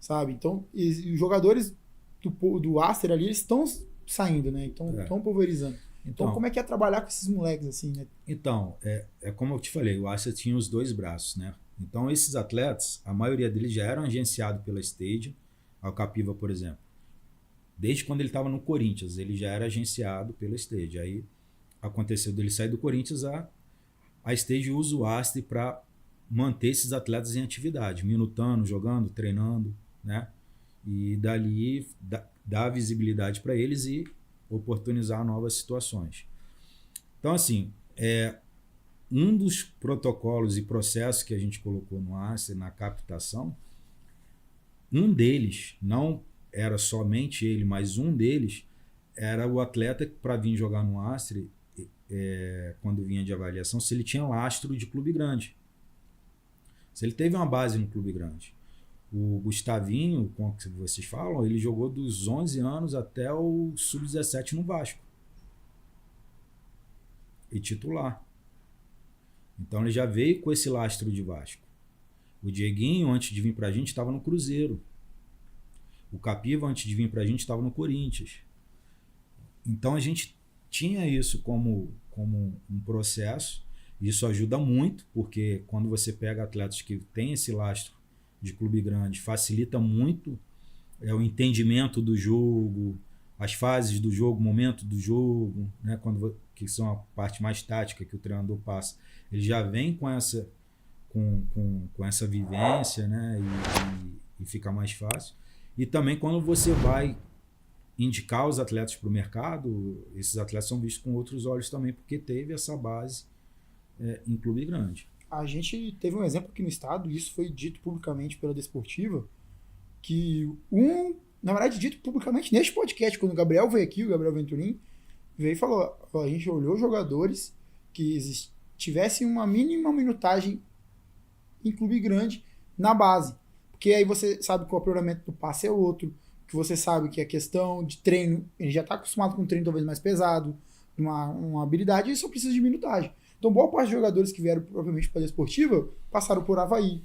sabe? Então, os jogadores do Aster ali, eles estão saindo, né? Estão pulverizando. Então, como é que é trabalhar com esses moleques assim, né? Então, como eu te falei, o Aster tinha os 2 braços, né? Então, esses atletas, a maioria deles já eram agenciados pela Stadium, o Capiva, por exemplo. Desde quando ele estava no Corinthians, ele já era agenciado pela Stadium. Aí, aconteceu dele sair do Corinthians, a Stadium usa o Aster para manter esses atletas em atividade, minutando, jogando, treinando, né? E dali dar visibilidade para eles e oportunizar novas situações. Então, assim, um dos protocolos e processos que a gente colocou no Aster, na captação, um deles, não era somente ele, mas um deles era o atleta para vir jogar no Aster, quando vinha de avaliação, se ele tinha lastro de clube grande. Se ele teve uma base no clube grande. O Gustavinho, como vocês falam, ele jogou dos 11 anos até o sub-17 no Vasco. E titular. Então ele já veio com esse lastro de Vasco. O Dieguinho, antes de vir pra gente, estava no Cruzeiro. O Capiva, antes de vir pra gente, estava no Corinthians. Então a gente tinha isso como um processo. Isso ajuda muito, porque quando você pega atletas que têm esse lastro de clube grande, facilita muito o entendimento do jogo, as fases do jogo, o momento do jogo, né? Que são a parte mais tática que o treinador passa. Ele já vem com essa vivência, né? E fica mais fácil. E também quando você vai indicar os atletas para o mercado, esses atletas são vistos com outros olhos também, porque teve essa base em clube grande. A gente teve um exemplo aqui no estado, e isso foi dito publicamente pela Desportiva, que na verdade, dito publicamente neste podcast, quando o Gabriel veio aqui, o Gabriel Venturim, veio e falou, a gente olhou jogadores que tivessem uma mínima minutagem em clube grande na base. Porque aí você sabe que o aprimoramento do passe é outro, que você sabe que a questão de treino, ele já está acostumado com um treino talvez mais pesado, uma habilidade e só precisa de minutagem. Então, boa parte dos jogadores que vieram propriamente para a Desportiva passaram por Avaí,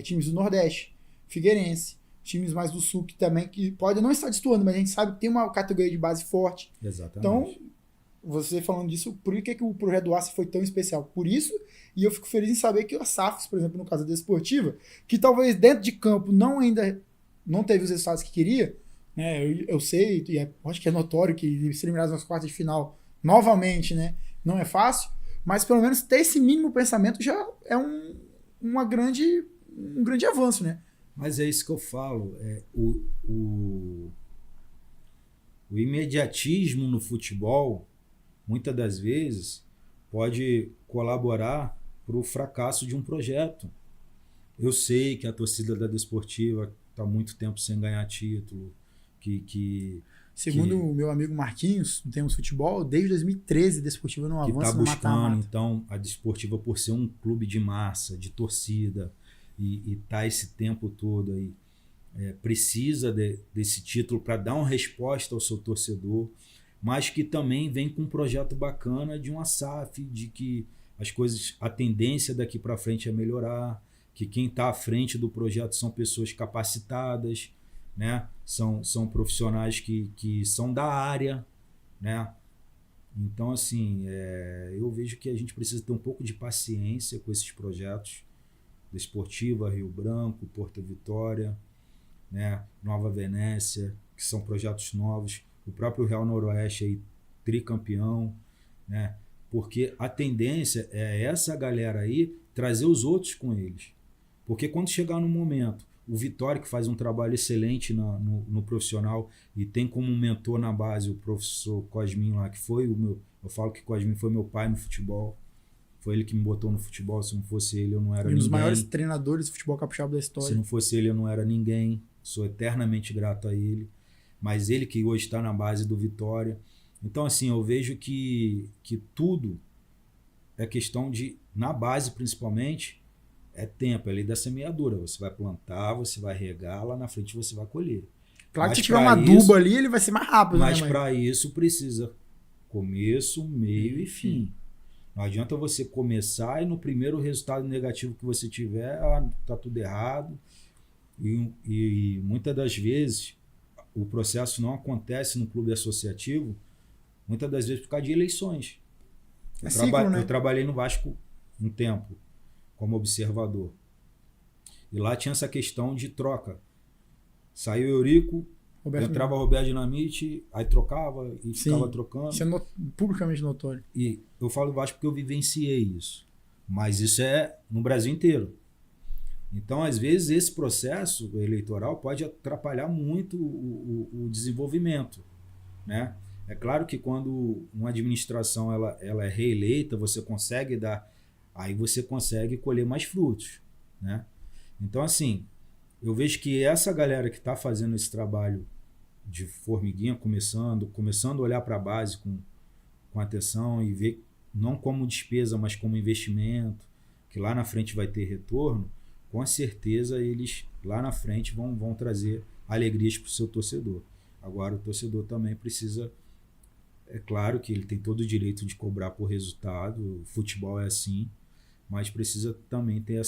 times do Nordeste, Figueirense, times mais do Sul, que também que pode não estar destoando, mas a gente sabe que tem uma categoria de base forte. Exatamente. Então, você falando disso, por que o projeto do Aço foi tão especial? Por isso, e eu fico feliz em saber que a SAFs, por exemplo, no caso da Desportiva, que talvez dentro de campo não teve os resultados que queria, né? Eu sei, e acho que é notório que ser eliminados nas quartas de final novamente, né, não é fácil, mas pelo menos ter esse mínimo pensamento já é um grande avanço, né? Mas é isso que eu falo. O imediatismo no futebol, muitas das vezes, pode colaborar para o fracasso de um projeto. Eu sei que a torcida da Desportiva está há muito tempo sem ganhar título. Segundo o meu amigo Marquinhos, do Temos Futebol, desde 2013 a Desportiva não avança no mata-mata. Que está buscando, então, a Desportiva, por ser um clube de massa, de torcida, e tá esse tempo todo aí, precisa desse título para dar uma resposta ao seu torcedor, mas que também vem com um projeto bacana de uma SAF, de que as coisas, a tendência daqui para frente é melhorar, que quem está à frente do projeto são pessoas capacitadas, né? São profissionais que são da área, né? Então, assim, eu vejo que a gente precisa ter um pouco de paciência com esses projetos, Desportiva, Rio Branco, Porto Vitória, né? Nova Venécia, que são projetos novos, o próprio Real Noroeste aí, tricampeão, né? Porque a tendência é essa galera aí trazer os outros com eles. Porque quando chegar no momento, o Vitória, que faz um trabalho excelente no profissional e tem como mentor na base o professor Cosminho lá, que foi eu falo que Cosminho foi meu pai no futebol. Foi ele que me botou no futebol. Se não fosse ele, eu não era ninguém. Um dos maiores treinadores de futebol capixaba da história. Se não fosse ele, eu não era ninguém. Sou eternamente grato a ele. Mas ele que hoje está na base do Vitória. Então, assim, eu vejo que tudo é questão de, na base principalmente, é tempo, é lei da semeadura. Você vai plantar, você vai regar, lá na frente você vai colher. Claro que se tiver uma adubo ali, ele vai ser mais rápido. Mas para isso precisa começo, meio e fim. Não adianta você começar e no primeiro resultado negativo que você tiver, tá tudo errado. E muitas das vezes o processo não acontece no clube associativo, muitas das vezes por causa de eleições. Eu trabalhei no Vasco um tempo como observador. E lá tinha essa questão de troca. Saiu Eurico, entrava Roberto Dinamite, aí trocava e ficava trocando. Isso é publicamente notório. E eu falo Vasco porque eu vivenciei isso. Mas isso é no Brasil inteiro. Então, às vezes, esse processo eleitoral pode atrapalhar muito o desenvolvimento, né? É claro que quando uma administração ela é reeleita, você consegue aí você consegue colher mais frutos, né? Então, assim, eu vejo que essa galera que está fazendo esse trabalho de formiguinha, começando a olhar para a base com atenção e ver não como despesa, mas como investimento, que lá na frente vai ter retorno, com certeza eles lá na frente vão trazer alegrias para o seu torcedor. Agora, o torcedor também precisa... É claro que ele tem todo o direito de cobrar por resultado, o futebol é assim, mas precisa também ter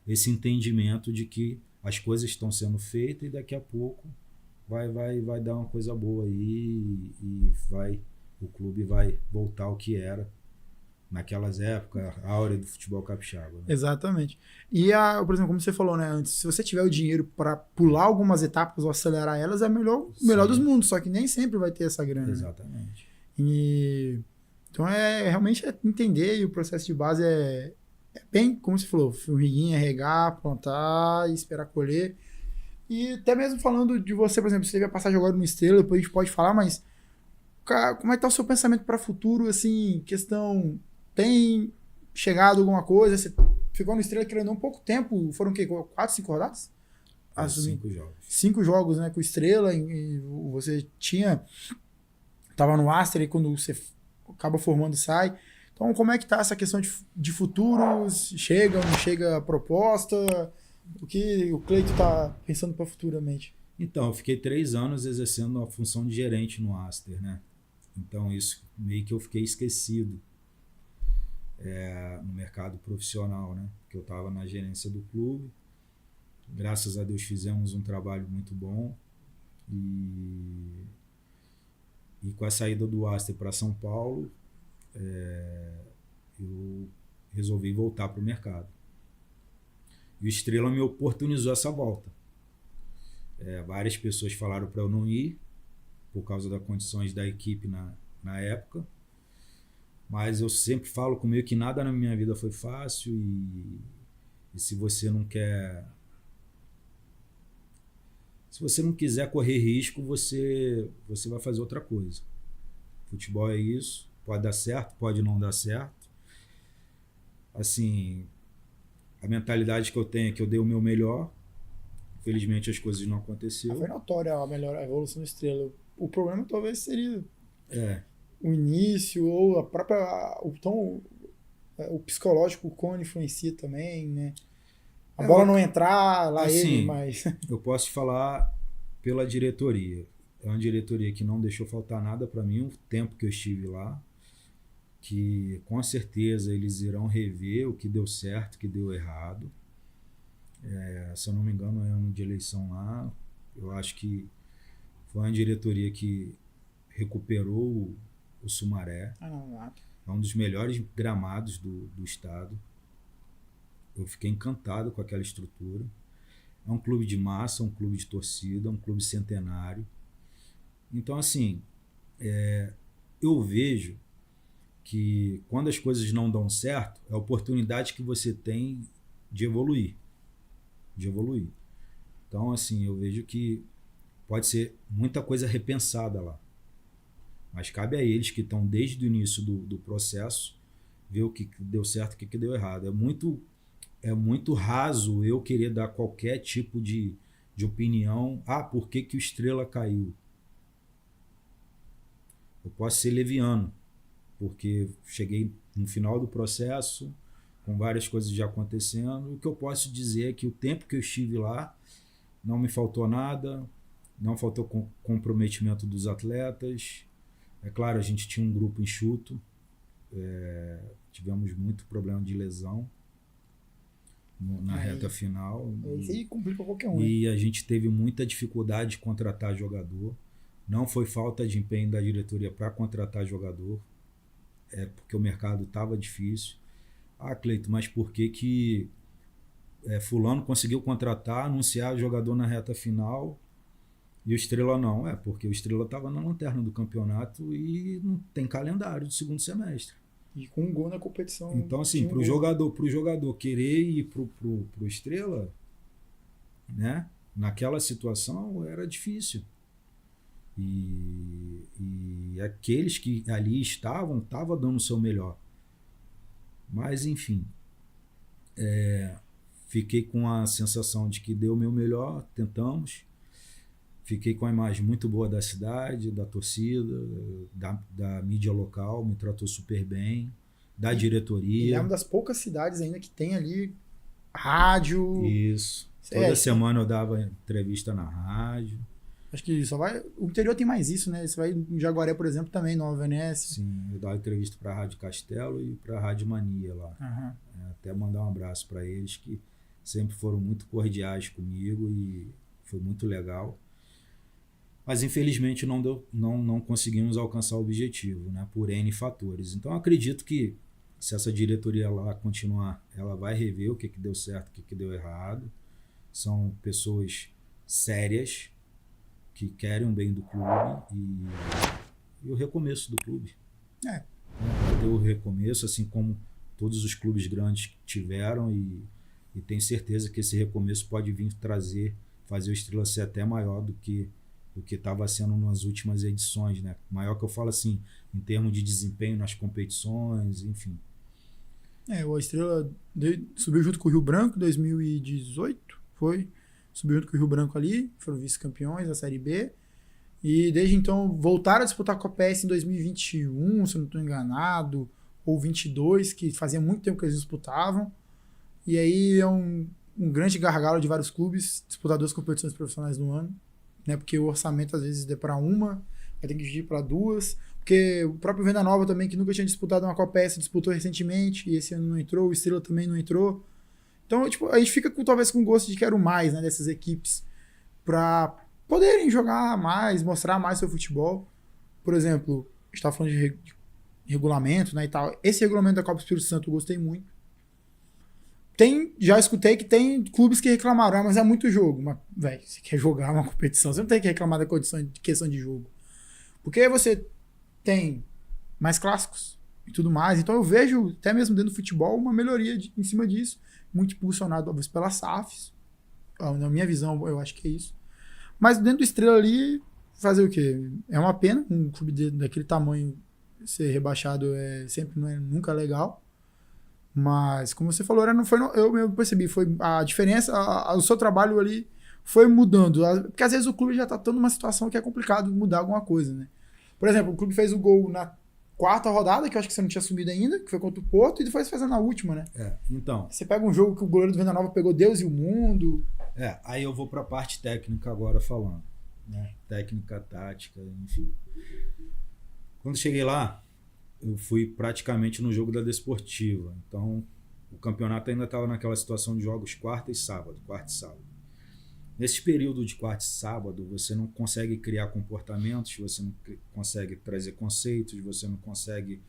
esse entendimento de que as coisas estão sendo feitas e daqui a pouco vai dar uma coisa boa aí e o clube vai voltar ao que era naquelas épocas, a áurea do futebol capixaba. Né? Exatamente. E, por exemplo, como você falou, né, antes, se você tiver o dinheiro para pular algumas etapas ou acelerar elas, é o melhor dos mundos, só que nem sempre vai ter essa grana. Exatamente. Né? Então, realmente entender, e o processo de base é bem, como você falou, formiguinha, regar, plantar e esperar colher. E até mesmo falando de você, por exemplo, você teve a passagem agora no Estrela, depois a gente pode falar, mas como é que tá o seu pensamento para futuro, assim, questão, tem chegado alguma coisa, você ficou no Estrela querendo um pouco tempo, foram o quê, 4, 5 rodadas? 5 jogos. 5 jogos, né, com o Estrela, e você tava no Aster e quando você acaba formando sai. Então, como é que tá essa questão de futuros? Chega ou não chega a proposta? O que o Cleito tá pensando para futuramente? Então, eu fiquei 3 anos exercendo a função de gerente no Aster, né? Então isso meio que eu fiquei esquecido no mercado profissional, né? Porque eu estava na gerência do clube. Graças a Deus fizemos um trabalho muito bom e com a saída do Aster para São Paulo, eu resolvi voltar para o mercado. E o Estrela me oportunizou essa volta. Várias pessoas falaram para eu não ir, por causa das condições da equipe na época. Mas eu sempre falo comigo que nada na minha vida foi fácil e se você não quer... Se você não quiser correr risco, você vai fazer outra coisa. Futebol é isso, pode dar certo, pode não dar certo. Assim, a mentalidade que eu tenho é que eu dei o meu melhor. Infelizmente as coisas não aconteceram. Foi notória a evolução do Estrela. O problema talvez seria o início ou a própria... o psicológico, o Cone influencia também, né? A bola não entrar, lá assim, ele, mas... Eu posso te falar pela diretoria. É uma diretoria que não deixou faltar nada para mim o tempo que eu estive lá, que com certeza eles irão rever o que deu certo, o que deu errado. Se eu não me engano, é ano de eleição lá. Eu acho que foi uma diretoria que recuperou o Sumaré. É um dos melhores gramados do estado. Eu fiquei encantado com aquela estrutura. É um clube de massa, um clube de torcida, um clube centenário. Então, assim, eu vejo que quando as coisas não dão certo, é a oportunidade que você tem de evoluir. Então, assim, eu vejo que pode ser muita coisa repensada lá. Mas cabe a eles que estão desde o início do processo ver o que deu certo e o que deu errado. É muito raso eu querer dar qualquer tipo de opinião. Por que o Estrela caiu? Eu posso ser leviano, porque cheguei no final do processo, com várias coisas já acontecendo. O que eu posso dizer é que o tempo que eu estive lá, não me faltou nada, não faltou comprometimento dos atletas. É claro, a gente tinha um grupo enxuto, tivemos muito problema de lesão na reta final. Isso aí complica qualquer um. E a gente teve muita dificuldade de contratar jogador. Não foi falta de empenho da diretoria para contratar jogador, porque o mercado estava difícil. Cleito, mas por que fulano conseguiu contratar, anunciar jogador na reta final e o Estrela não? Porque o Estrela estava na lanterna do campeonato e não tem calendário do segundo semestre. E com um gol na competição. Então, assim, pro jogador querer ir pro Estrela, né? Naquela situação era difícil. E aqueles que ali estavam dando o seu melhor. Mas, enfim, fiquei com a sensação de que deu o meu melhor, tentamos. Fiquei com a imagem muito boa da cidade, da torcida, da mídia local, me tratou super bem, da diretoria. E é uma das poucas cidades ainda que tem ali rádio. Isso. Toda semana eu dava entrevista na rádio. Acho que só vai... O interior tem mais isso, né? Você vai em Jaguaré, por exemplo, também, Nova Venécia. Sim, eu dava entrevista para a Rádio Castelo e para a Rádio Mania lá. Uhum. Até mandar um abraço para eles, que sempre foram muito cordiais comigo e foi muito legal. Mas infelizmente não conseguimos alcançar o objetivo, né? Por N fatores. Então acredito que se essa diretoria lá continuar, ela vai rever o que deu certo, o que deu errado. São pessoas sérias, que querem o bem do clube e o recomeço do clube. Vai ter o recomeço, assim como todos os clubes grandes tiveram e tenho certeza que esse recomeço pode vir fazer o Estrela ser até maior do que estava sendo nas últimas edições, né? Maior que eu falo assim, em termos de desempenho nas competições, enfim. O Estrela subiu junto com o Rio Branco em 2018, foi... Subiu junto com o Rio Branco ali, foram vice-campeões da Série B. E desde então voltaram a disputar com a PS em 2021, se eu não estou enganado, ou 22, que fazia muito tempo que eles disputavam. E aí é um grande gargalo de vários clubes disputar 2 competições profissionais no ano, né? Porque o orçamento às vezes é para uma, vai ter que dividir para 2, Porque o próprio Venda Nova também, que nunca tinha disputado uma Copa S, disputou recentemente, e esse ano não entrou, o Estrela também não entrou. Então, tipo, a gente fica talvez com gosto de quero mais, né, dessas equipes, para poderem jogar mais, mostrar mais seu futebol. Por exemplo, a gente tá falando de regulamento, né, e tal. Esse regulamento da Copa Espírito Santo eu gostei muito. Já escutei que tem clubes que reclamaram, mas é muito jogo. Mas, velho, você quer jogar uma competição, você não tem que reclamar da questão de jogo. Porque você tem mais clássicos e tudo mais. Então eu vejo, até mesmo dentro do futebol, uma melhoria em cima disso. Muito impulsionado, talvez, pelas SAFs. Na minha visão, eu acho que é isso. Mas dentro do Estrela ali, fazer o quê? É uma pena um clube daquele tamanho ser rebaixado sempre não é nunca legal. Mas, como você falou, eu mesmo percebi, foi a diferença, o seu trabalho ali foi mudando. Porque às vezes o clube já está tendo uma situação que é complicado mudar alguma coisa, né? Por exemplo, o clube fez o gol na 4ª rodada, que eu acho que você não tinha assumido ainda, que foi contra o Porto, e depois fez na última, né? Então. Você pega um jogo que o goleiro do Venda Nova pegou Deus e o mundo. Aí eu vou para a parte técnica agora falando, né? Técnica, tática, enfim. Quando cheguei lá, eu fui praticamente no jogo da Desportiva. Então, o campeonato ainda estava naquela situação de jogos quarta e sábado. Nesse período de quarta e sábado, você não consegue criar comportamentos, você não consegue trazer conceitos, você não consegue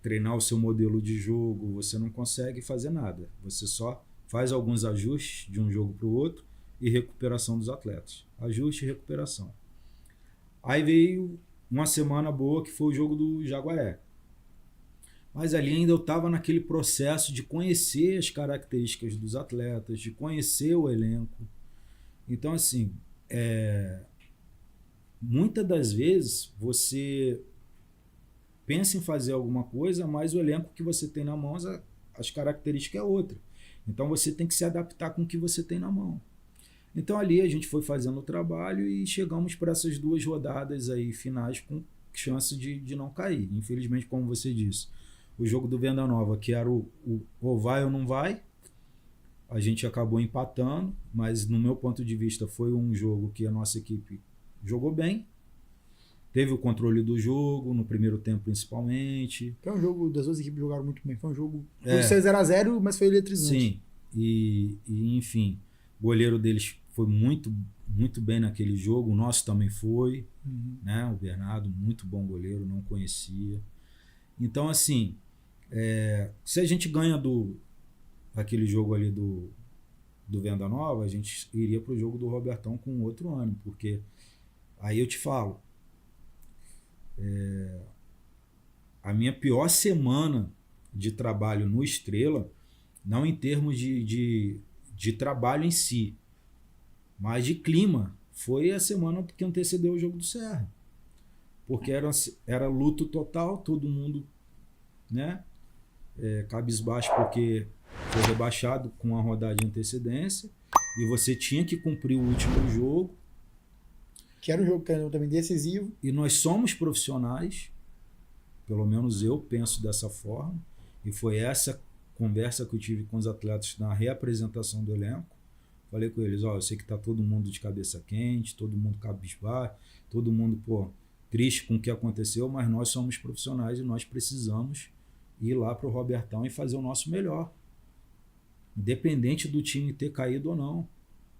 treinar o seu modelo de jogo, você não consegue fazer nada. Você só faz alguns ajustes de um jogo para o outro e recuperação dos atletas. Ajuste e recuperação. Aí veio uma semana boa que foi o jogo do Jaguaré. Mas ali ainda eu estava naquele processo de conhecer as características dos atletas, de conhecer o elenco. Então, assim, muitas das vezes você pensa em fazer alguma coisa, mas o elenco que você tem na mão, as características é outra. Então você tem que se adaptar com o que você tem na mão. Então ali a gente foi fazendo o trabalho e chegamos para essas 2 rodadas aí finais com chance de não cair. Infelizmente, como você disse, o jogo do Venda Nova, que era o ou vai ou não vai, a gente acabou empatando, mas no meu ponto de vista foi um jogo que a nossa equipe jogou bem, teve o controle do jogo, no primeiro tempo principalmente. Foi um jogo, das 2 equipes jogaram muito bem, foi um jogo, foi 0-0, mas foi eletrizante. Sim, e enfim, o goleiro deles foi muito, muito bem naquele jogo, o nosso também foi, né? O Bernardo, muito bom goleiro, não conhecia. Então, assim, se a gente ganha aquele jogo ali do Venda Nova, a gente iria para o jogo do Robertão com outro ânimo, porque aí eu te falo, a minha pior semana de trabalho no Estrela, não em termos de trabalho em si, mas de clima, foi a semana que antecedeu o jogo do Serra. Porque era luto total, todo mundo, né, cabisbaixo porque foi rebaixado com uma rodada de antecedência e você tinha que cumprir o último jogo. Que era um jogo também decisivo. E nós somos profissionais, pelo menos eu penso dessa forma, e foi essa conversa que eu tive com os atletas na reapresentação do elenco. Falei com eles, eu sei que tá todo mundo de cabeça quente, todo mundo cabisbaixo, todo mundo, triste com o que aconteceu, mas nós somos profissionais e nós precisamos ir lá para o Robertão e fazer o nosso melhor. Independente do time ter caído ou não,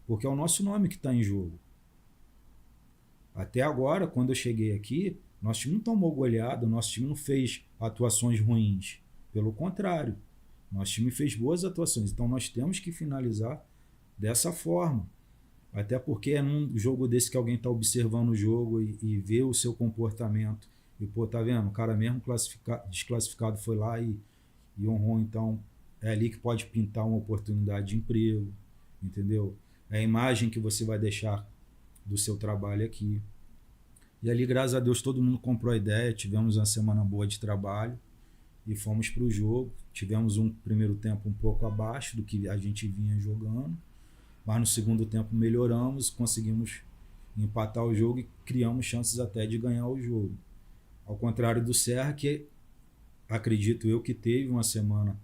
porque é o nosso nome que está em jogo. Até agora, quando eu cheguei aqui, nosso time não tomou goleada, nosso time não fez atuações ruins. Pelo contrário, nosso time fez boas atuações. Então nós temos que finalizar dessa forma. Até porque é num jogo desse que alguém está observando o jogo e vê o seu comportamento. E, tá vendo? O cara mesmo desclassificado foi lá e honrou. Então, é ali que pode pintar uma oportunidade de emprego, entendeu? É a imagem que você vai deixar do seu trabalho aqui. E ali, graças a Deus, todo mundo comprou a ideia. Tivemos uma semana boa de trabalho e fomos para o jogo. Tivemos um primeiro tempo um pouco abaixo do que a gente vinha jogando. Mas no segundo tempo melhoramos, conseguimos empatar o jogo e criamos chances até de ganhar o jogo. Ao contrário do Serra, que acredito eu que teve uma semana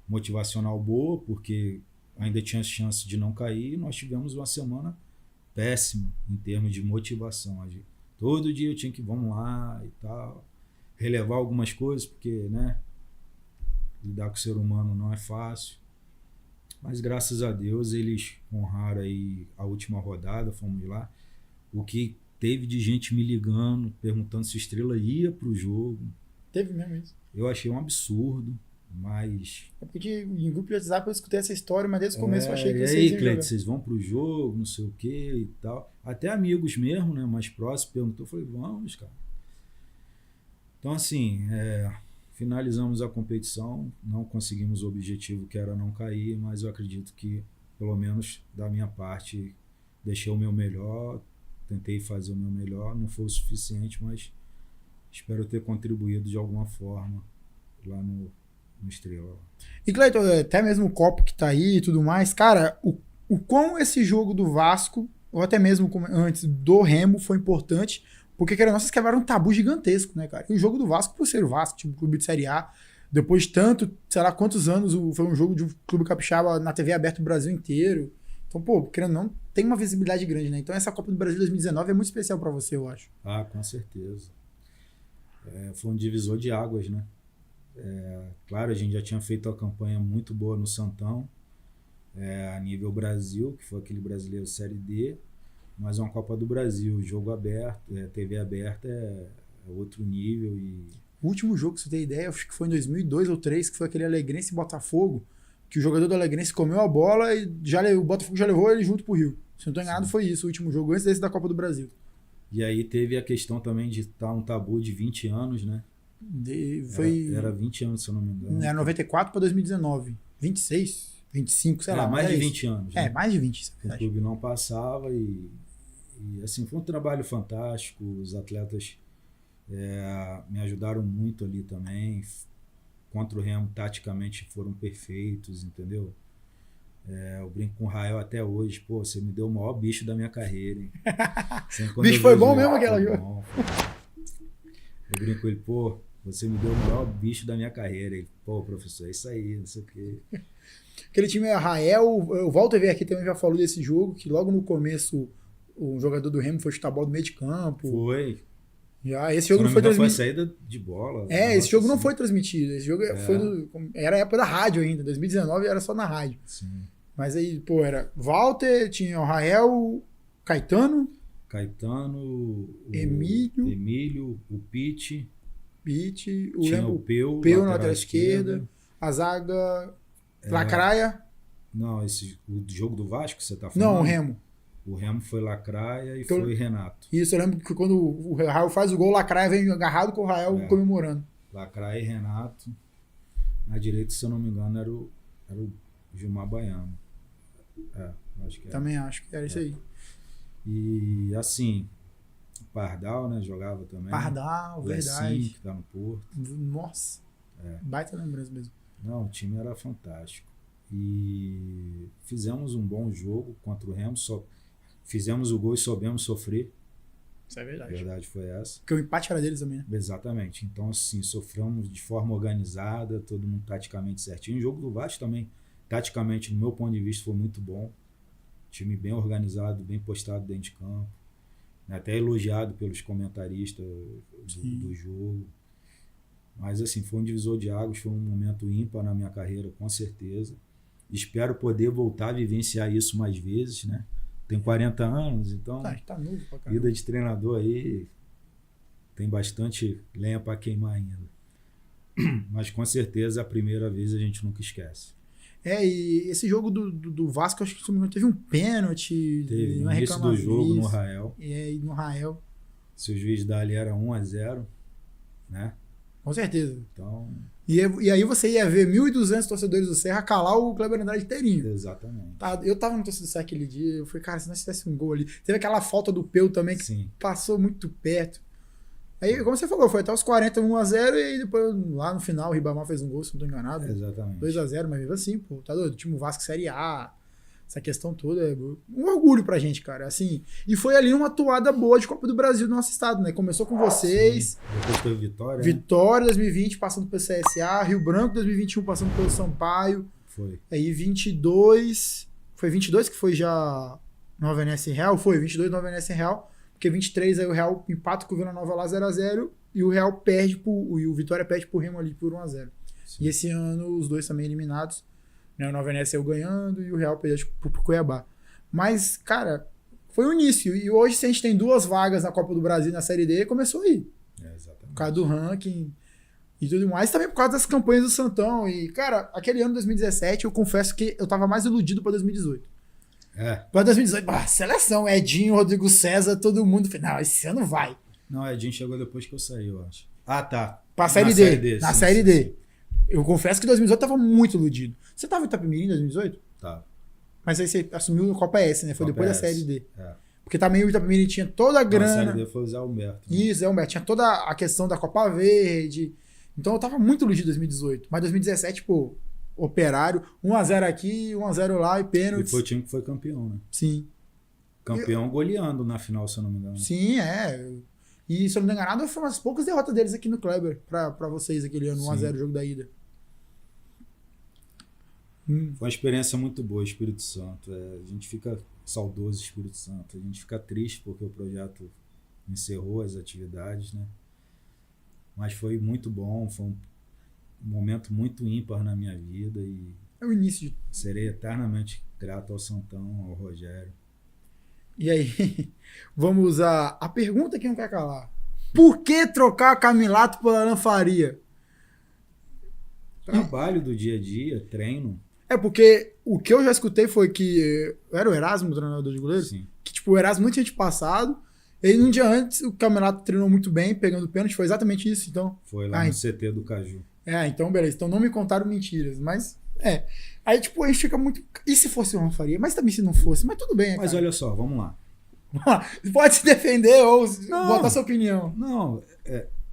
motivacional boa, porque ainda tinha chance de não cair, nós tivemos uma semana péssima em termos de motivação. Todo dia eu tinha que, vamos lá e tal, relevar algumas coisas, porque, né, lidar com o ser humano não é fácil. Mas graças a Deus eles honraram aí a última rodada, fomos lá. O que teve de gente me ligando, perguntando se o Estrela ia pro jogo. Teve mesmo isso. Eu achei um absurdo, mas... É porque em grupo de WhatsApp eu escutei essa história, mas desde o começo eu achei que e vocês aí, iam Cleiton, jogar. vocês vão pro jogo, não sei o que e tal. Até amigos mesmo, né, mais próximos, perguntou, eu falei, vamos, cara. Então, assim, finalizamos a competição, não conseguimos o objetivo que era não cair, mas eu acredito que, pelo menos da minha parte, deixei o meu melhor, tentei fazer o meu melhor, não foi o suficiente, mas espero ter contribuído de alguma forma lá no Estrela. E Cleiton, até mesmo o copo que tá aí e tudo mais, cara, o quão esse jogo do Vasco, ou até mesmo antes do Remo, foi importante, porque querendo ou não, vocês quebraram um tabu gigantesco, né, cara? E o jogo do Vasco, por ser o Vasco, tipo, clube de Série A, depois de tanto, sei lá quantos anos, foi um jogo de um clube capixaba na TV aberta do Brasil inteiro. Então, pô, querendo ou não, tem uma visibilidade grande, né? Então essa Copa do Brasil 2019 é muito especial pra você, eu acho. Ah, com certeza. Foi um divisor de águas, né? Claro, a gente já tinha feito uma campanha muito boa no Santão, a nível Brasil, que foi aquele brasileiro Série D, mas uma Copa do Brasil, jogo aberto, TV aberta é outro nível. E O último jogo, que você tem ideia, acho que foi em 2002 ou 2003, que foi aquele Alegrense e Botafogo, que o jogador do Alegrense comeu a bola e o Botafogo já levou ele junto pro Rio. Se não estou enganado, foi isso, o último jogo, antes desse da Copa do Brasil. E aí teve a questão também de estar um tabu de 20 anos, né? Era 20 anos, se eu não me engano. Era 94 para 2019. 26, 25, sei lá. Mais de isso. 20 anos. Né? Mais de 20, isso é O verdade. clube não passava e assim, foi um trabalho fantástico. Os atletas me ajudaram muito ali também. Contra o Remo, taticamente, foram perfeitos, entendeu? Eu brinco com o Rael até hoje. Pô, você me deu o maior bicho da minha carreira, hein? Bicho foi bom mesmo aquela jogo. Eu brinco com ele, pô, você me deu o maior bicho da minha carreira. Ele, pô, professor, é isso aí, não sei o quê. Aquele time é Rael, o Walter veio aqui também, já falou desse jogo, que logo no começo o jogador do Remo foi chutar a bola do meio de campo. Foi. Já, esse jogo não foi transmitido. transmitido. Foi saída de bola. Esse jogo não foi transmitido. Esse jogo era a época da rádio ainda. 2019 era só na rádio. Sim. Mas aí, pô, era Walter, tinha o Rael, Caetano, Emílio, o Pitt, tinha o Peu na lateral esquerda, a zaga, Lacraia. Não, o jogo do Vasco você tá falando? Não, o Remo. O Remo foi Lacraia e foi Renato. Isso, eu lembro que quando o Rael faz o gol, o Lacraia vem agarrado com o Rael comemorando. Lacraia e Renato. Na direita, se eu não me engano, era o Gilmar Baiano. Acho que era. Também acho que era isso aí. E assim, Pardal, né? Jogava também. Pardal, verdade. Lecinho, que tá no Porto. Nossa. Baita lembrança mesmo. Não, o time era fantástico. E fizemos um bom jogo contra o Remo. Fizemos o gol e soubemos sofrer. Isso é verdade. A verdade foi essa. Porque o empate era deles também, né? Exatamente. Então, assim, sofremos de forma organizada, todo mundo taticamente certinho. O jogo do Vasco também, taticamente, no meu ponto de vista, foi muito bom. Time bem organizado, bem postado dentro de campo. Até elogiado pelos comentaristas do jogo. Mas, assim, foi um divisor de águas, foi um momento ímpar na minha carreira, com certeza. Espero poder voltar a vivenciar isso mais vezes, né? Tenho 40 anos, então tá novo pra caramba. Vida de treinador aí tem bastante lenha para queimar ainda. Mas com certeza a primeira vez a gente nunca esquece. E esse jogo do Vasco, acho que teve um pênalti. Teve no início do jogo no Rael. E no Rael. Se o juiz dali era 1-0, né? Com certeza. Então... E aí você ia ver 1.200 torcedores do Serra calar o Kleber Andrade inteirinho. Exatamente. Eu tava no torcedor do Serra aquele dia, eu falei, cara, se nós tivesse um gol ali. Teve aquela falta do Peu também, que passou muito perto. Aí, como você falou, foi até os 40, 1-0, e aí depois, lá no final, o Ribamar fez um gol, se não tô enganado. Exatamente. 2-0, mas mesmo assim, pô, tá doido? O time Vasco Série A, essa questão toda é um orgulho pra gente, cara. Assim, e foi ali uma atuada boa de Copa do Brasil do nosso estado, né? Começou com vocês. Sim. Depois teve Vitória. Vitória 2020 passando pelo CSA, Rio Branco 2021 passando pelo Sampaio. Foi. Aí 22. Foi 22 que foi já Nova Venécia Real? Foi, 22 Nova Venécia Real. porque 23 aí o Real empata com o Vila Nova lá 0x0 e o Real perde e o Vitória perde pro Remo ali por 1x0. E esse ano os dois também eliminados, né? O Nova Venécia saiu ganhando e o Real perdeu pro Cuiabá. Mas, cara, foi o início. E hoje, se a gente tem 2 vagas na Copa do Brasil na Série D, começou aí. Exatamente. Por causa do ranking e tudo mais. Também por causa das campanhas do Santão. E, cara, aquele ano 2017, eu confesso que eu tava mais iludido pra 2018. Pra 2018, seleção, Edinho, Rodrigo César, todo mundo. Não, esse ano vai. Não, Edinho chegou depois que eu saí, eu acho. Ah, tá. Pra Série D. Na Série D. Eu confesso que 2018 tava muito iludido. Você tava em Itapemirim em 2018? Tá. Mas aí você assumiu a Copa S, né? Foi Copa depois S. da Série D. É. Porque também o Itapemirim tinha toda a grana. A Série D foi o Zé Humberto. Né? Isso, Zé Humberto. Tinha toda a questão da Copa Verde. Então eu tava muito iludido em 2018. Mas 2017, pô, Operário, 1x0 aqui, 1x0 lá e pênaltis. E foi o time que foi campeão, né? Sim. Campeão goleando na final, se eu não me engano. Sim, E se eu não me engano, foi umas poucas derrotas deles aqui no Kleber pra vocês aquele ano, 1x0 o jogo da ida. Foi uma experiência muito boa, Espírito Santo. A gente fica saudoso, Espírito Santo. A gente fica triste porque o projeto encerrou as atividades, né? Mas foi muito bom, foi um momento muito ímpar na minha vida e É o início de... serei eternamente grato ao Santão, ao Rogério. E aí, vamos a pergunta que não quer calar. Por que trocar Camilato por Alan Faria? Trabalho do dia a dia, treino. É porque o que eu já escutei foi que era o Erasmo, o treinador de goleiros? Sim. Que tipo, o Erasmo não tinha te passado. E um dia antes, o Camilato treinou muito bem, pegando pênalti. Foi exatamente isso, então. Foi lá no CT do Caju. Então beleza. Então não me contaram mentiras, mas Aí tipo, a gente fica muito... E se fosse o Alan Faria? Mas também se não fosse, mas tudo bem. Mas cara. olha só, vamos lá. Pode se defender ou botar sua opinião. Não,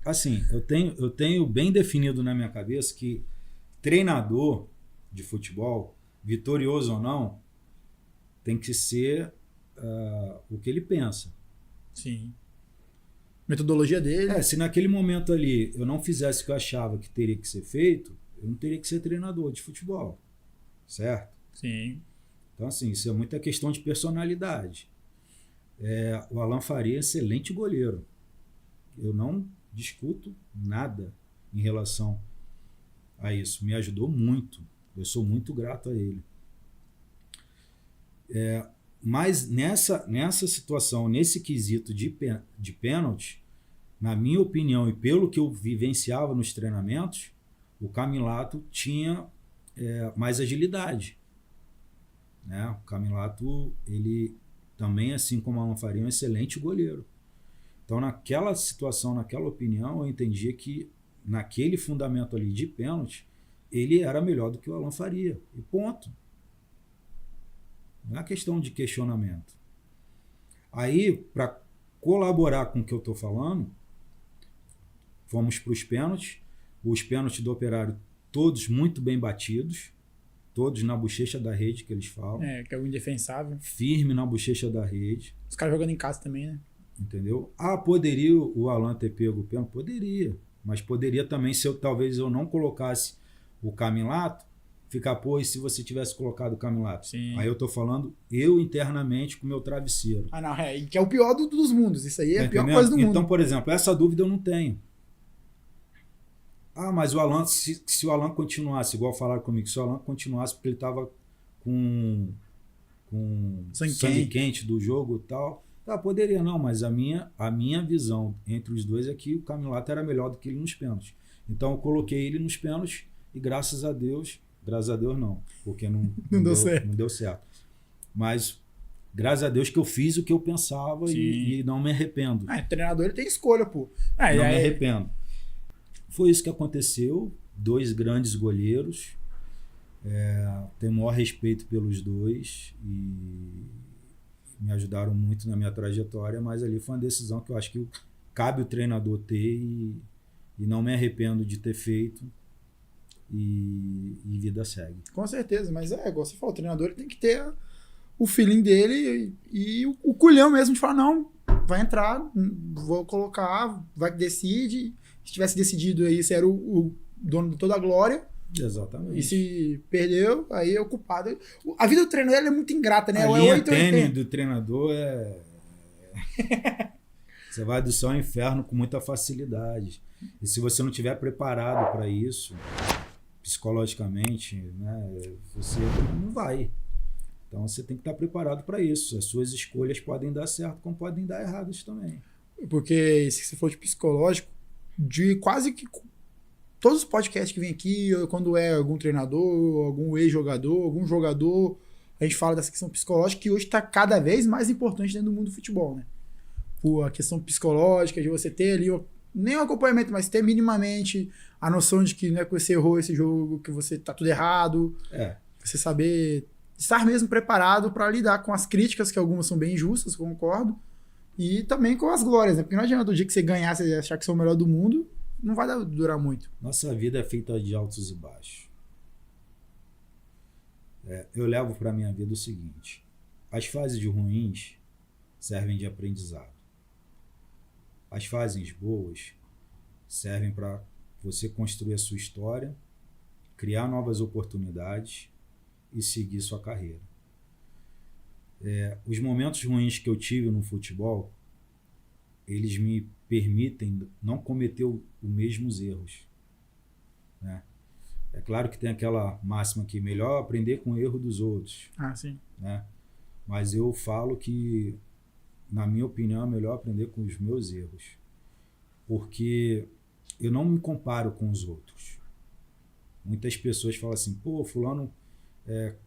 assim, eu tenho bem definido na minha cabeça que treinador de futebol, vitorioso ou não, tem que ser o que ele pensa. Sim. Metodologia dele. Se naquele momento ali eu não fizesse o que eu achava que teria que ser feito, eu não teria que ser treinador de futebol. Certo? Sim. Então, assim, isso é muita questão de personalidade. O Alan Faria é excelente goleiro. Eu não discuto nada em relação a isso. Me ajudou muito. Eu sou muito grato a ele. Mas nessa situação, nesse quesito de pênalti, na minha opinião e pelo que eu vivenciava nos treinamentos, o Camilato tinha mais agilidade. Né? O Camilato, ele também, assim como o Alan Faria, é um excelente goleiro. Então, naquela situação, naquela opinião, eu entendia que naquele fundamento ali de pênalti, ele era melhor do que o Alan Faria. E ponto. Não é questão de questionamento. Aí, para colaborar com o que eu estou falando, fomos para os pênaltis. Os pênaltis do Operário, todos muito bem batidos. Todos na bochecha da rede, que eles falam. Que é o indefensável. Firme na bochecha da rede. Os caras jogando em casa também, né? Entendeu? Poderia o Alan ter pego o pênalti? Poderia. Mas poderia também, se talvez eu não colocasse o Camilato, ficar, e se você tivesse colocado o Camilato? Sim. Aí eu tô falando eu internamente com o meu travesseiro. Não, que é o pior dos mundos. Isso aí é a pior entendendo? coisa do mundo. Então, por exemplo, essa dúvida eu não tenho. Mas o Alan, se o Alan continuasse, igual falaram comigo, se o Alan continuasse porque ele estava com sangue quente do jogo e tal, poderia não, mas a minha visão entre os dois é que o Camilato era melhor do que ele nos pênaltis. Então eu coloquei ele nos pênaltis e graças a Deus não, porque não deu certo. Mas graças a Deus que eu fiz o que eu pensava e não me arrependo. Treinador ele tem escolha, pô. Não me arrependo. Foi isso que aconteceu, 2 grandes goleiros, tenho o maior respeito pelos dois e me ajudaram muito na minha trajetória, mas ali foi uma decisão que eu acho que cabe o treinador ter e não me arrependo de ter feito e vida segue. Com certeza, mas igual você falou, o treinador ele tem que ter o feeling dele e o culhão mesmo de falar, não, vai entrar, vou colocar, vai que decide. Se tivesse decidido aí, você era o dono de toda a glória. Exatamente. E se perdeu, aí é o culpado. A vida do treinador é muito ingrata, né? A linha tênue do treinador Você vai do céu ao inferno com muita facilidade. E se você não estiver preparado para isso, psicologicamente, né, você não vai. Então você tem que estar preparado para isso. As suas escolhas podem dar certo, como podem dar erradas também. Porque se você for de psicológico, de quase que todos os podcasts que vem aqui, quando é algum treinador, algum ex-jogador, algum jogador, a gente fala dessa questão psicológica que hoje está cada vez mais importante dentro do mundo do futebol, né? Por a questão psicológica, de você ter ali, nem o acompanhamento, mas ter minimamente a noção de que não é que você errou esse jogo, que você tá tudo errado. Você saber estar mesmo preparado para lidar com as críticas, que algumas são bem injustas, concordo, e também com as glórias, né? Porque não adianta o dia que você ganhar, você achar que você é o melhor do mundo, não vai durar muito. Nossa vida é feita de altos e baixos. Eu levo para minha vida o seguinte: as fases ruins servem de aprendizado. As fases boas servem para você construir a sua história, criar novas oportunidades e seguir sua carreira. Os momentos ruins que eu tive no futebol, eles me permitem não cometer os mesmos erros, né? É claro que tem aquela máxima que melhor aprender com o erro dos outros. Sim. Né? Mas eu falo que, na minha opinião, é melhor aprender com os meus erros. Porque eu não me comparo com os outros. Muitas pessoas falam assim, pô, fulano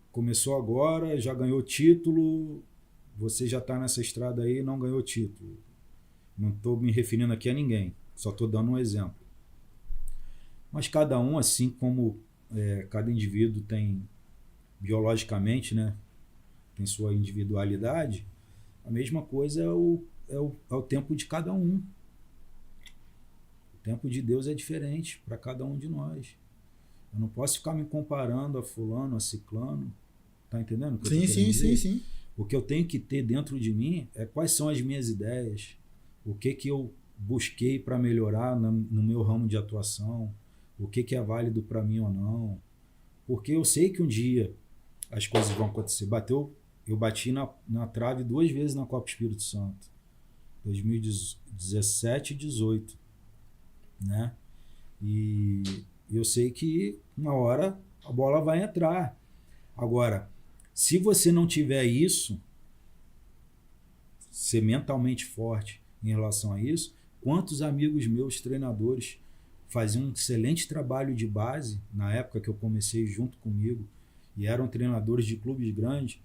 começou agora, já ganhou título, você já está nessa estrada aí e não ganhou título. Não estou me referindo aqui a ninguém, só estou dando um exemplo. Mas cada um, assim como cada indivíduo tem, biologicamente, né, tem sua individualidade, a mesma coisa é o tempo de cada um. O tempo de Deus é diferente para cada um de nós. Eu não posso ficar me comparando a fulano, a ciclano. Tá entendendo? Sim. O que eu tenho que ter dentro de mim é quais são as minhas ideias, o que eu busquei para melhorar no meu ramo de atuação, o que é válido para mim ou não. Porque eu sei que um dia as coisas vão acontecer. Eu bati na trave 2 vezes na Copa Espírito Santo, 2017 e 2018, né? E eu sei que uma hora a bola vai entrar. Agora, se você não tiver isso, ser mentalmente forte em relação a isso, quantos amigos meus, treinadores, faziam um excelente trabalho de base na época que eu comecei junto comigo e eram treinadores de clubes grandes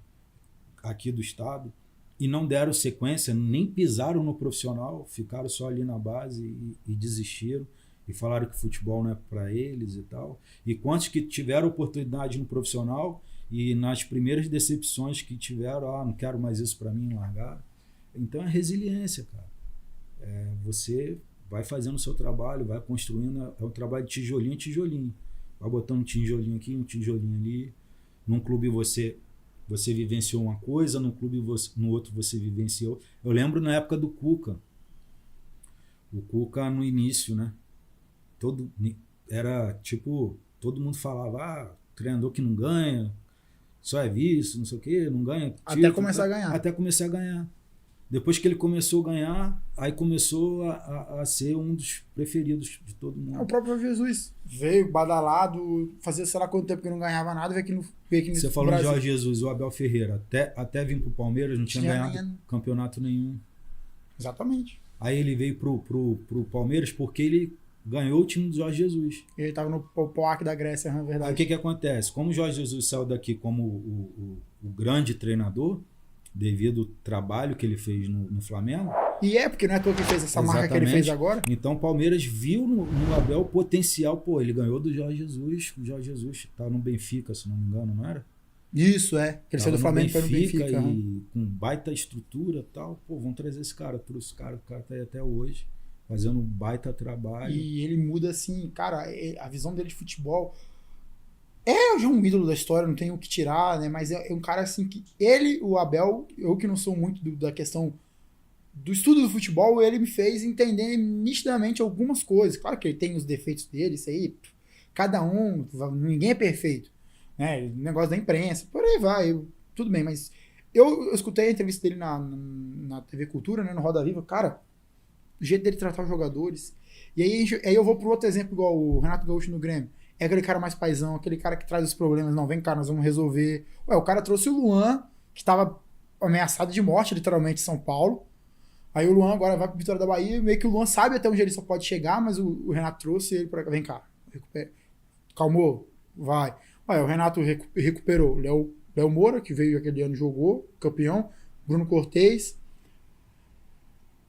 aqui do estado e não deram sequência, nem pisaram no profissional, ficaram só ali na base e desistiram e falaram que futebol não é para eles e tal. E quantos que tiveram oportunidade no profissional e nas primeiras decepções que tiveram, não quero mais isso para mim, largaram. Então é resiliência, cara. Você vai fazendo o seu trabalho, vai construindo, é um trabalho de tijolinho em tijolinho. Vai botando um tijolinho aqui, um tijolinho ali. Num clube você vivenciou uma coisa, no clube no outro você vivenciou. Eu lembro na época do Cuca. O Cuca no início, né? Era tipo, todo mundo falava, treinador que não ganha, só é visto, não sei o quê, não ganha título, até começar a ganhar. Até começar a ganhar. Depois que ele começou a ganhar, aí começou a ser um dos preferidos de todo mundo. O próprio Jesus veio badalado, fazia sei lá quanto tempo que não ganhava nada, veio aqui no Você falou de Jorge Jesus, o Abel Ferreira, até vir pro Palmeiras, não tinha ganhado campeonato nenhum. Exatamente. Aí ele veio pro Palmeiras porque ele ganhou o time do Jorge Jesus. Ele estava no POAC da Grécia, na verdade. Aí o que acontece? Como o Jorge Jesus saiu daqui como o grande treinador, devido ao trabalho que ele fez no Flamengo. E porque não é à toa que fez essa marca que ele fez agora. Então o Palmeiras viu no Abel o potencial. Pô, ele ganhou do Jorge Jesus. O Jorge Jesus estava no Benfica, se não me engano, não era? Isso, que ele saiu do Flamengo e foi no Benfica. E com baita estrutura e tal. Pô, vamos trazer esse cara. Trouxe esse cara, o cara tá aí até hoje, fazendo um baita trabalho. E ele muda assim, cara, a visão dele de futebol... É já um ídolo da história, não tenho o que tirar, né? Mas é um cara assim que... Ele, o Abel, eu que não sou muito da questão do estudo do futebol, ele me fez entender nitidamente algumas coisas. Claro que ele tem os defeitos dele, isso aí, cada um, ninguém é perfeito. Né? Negócio da imprensa, por aí vai, tudo bem. Mas eu escutei a entrevista dele na TV Cultura, né, no Roda Viva, cara, o jeito dele tratar os jogadores. E aí eu vou pro outro exemplo, igual o Renato Gaúcho no Grêmio. É aquele cara mais paizão, aquele cara que traz os problemas. Não, vem cá, nós vamos resolver. Ué, o cara trouxe o Luan, que estava ameaçado de morte, literalmente, em São Paulo. Aí o Luan agora vai pro Vitória da Bahia, e meio que o Luan sabe até onde ele só pode chegar, mas o Renato trouxe ele pra cá. Vem cá, calmou, vai. Ué, o Renato recuperou. Léo Moura, que veio aquele ano e jogou, campeão. Bruno Cortez.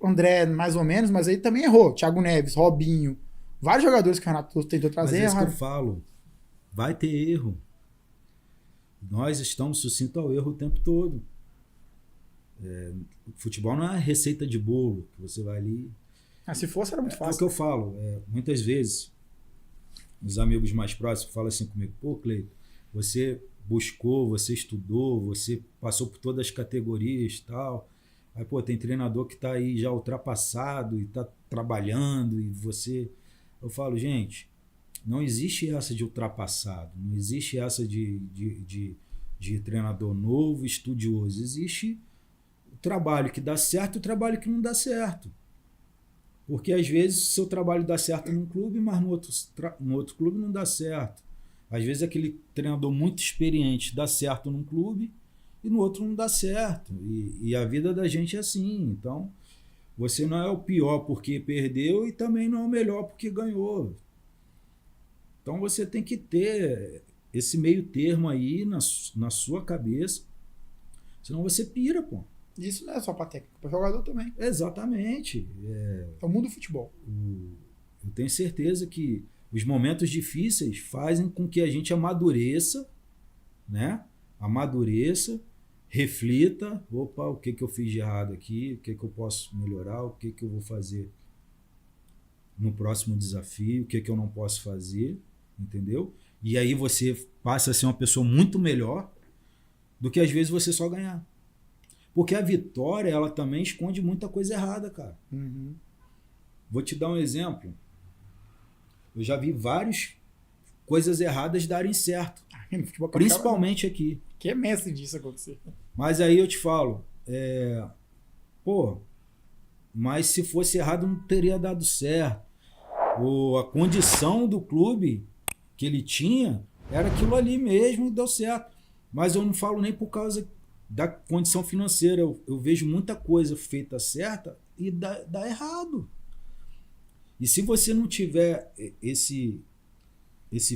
André, mais ou menos, mas aí também errou. Thiago Neves, Robinho. Vários jogadores que o Renato tentou trazer. Mas é isso que eu falo. Vai ter erro. Nós estamos sucintos ao erro o tempo todo. O futebol não é receita de bolo, que você vai ali... Se fosse, era muito fácil. É o que eu falo. Muitas vezes, os amigos mais próximos falam assim comigo, pô, Cleiton, você buscou, você estudou, você passou por todas as categorias e tal. Aí, pô, tem treinador que tá aí já ultrapassado e tá trabalhando e você... Eu falo, gente, não existe essa de ultrapassado, não existe essa de treinador novo, estudioso. Existe o trabalho que dá certo e o trabalho que não dá certo. Porque às vezes seu trabalho dá certo num clube, mas no outro clube não dá certo. Às vezes aquele treinador muito experiente dá certo num clube e no outro não dá certo. E a vida da gente é assim. Então, você não é o pior porque perdeu e também não é o melhor porque ganhou. Então você tem que ter esse meio termo aí na sua cabeça, senão você pira, pô. Isso não é só para técnico, para jogador também. Exatamente. É o mundo do futebol. Eu tenho certeza que os momentos difíceis fazem com que a gente amadureça, né? Amadureça, reflita, opa, o que eu fiz de errado aqui, o que eu posso melhorar, o que eu vou fazer no próximo desafio, o que eu não posso fazer, entendeu? E aí você passa a ser uma pessoa muito melhor do que às vezes você só ganhar. Porque a vitória, ela também esconde muita coisa errada, cara. Uhum. Vou te dar um exemplo. Eu já vi várias coisas erradas darem certo. No futebol, principalmente aqui. Que é mestre disso acontecer. Mas aí eu te falo, mas se fosse errado não teria dado certo. A condição do clube que ele tinha era aquilo ali mesmo e deu certo. Mas eu não falo nem por causa da condição financeira. Eu vejo muita coisa feita certa e dá errado. E se você não tiver esse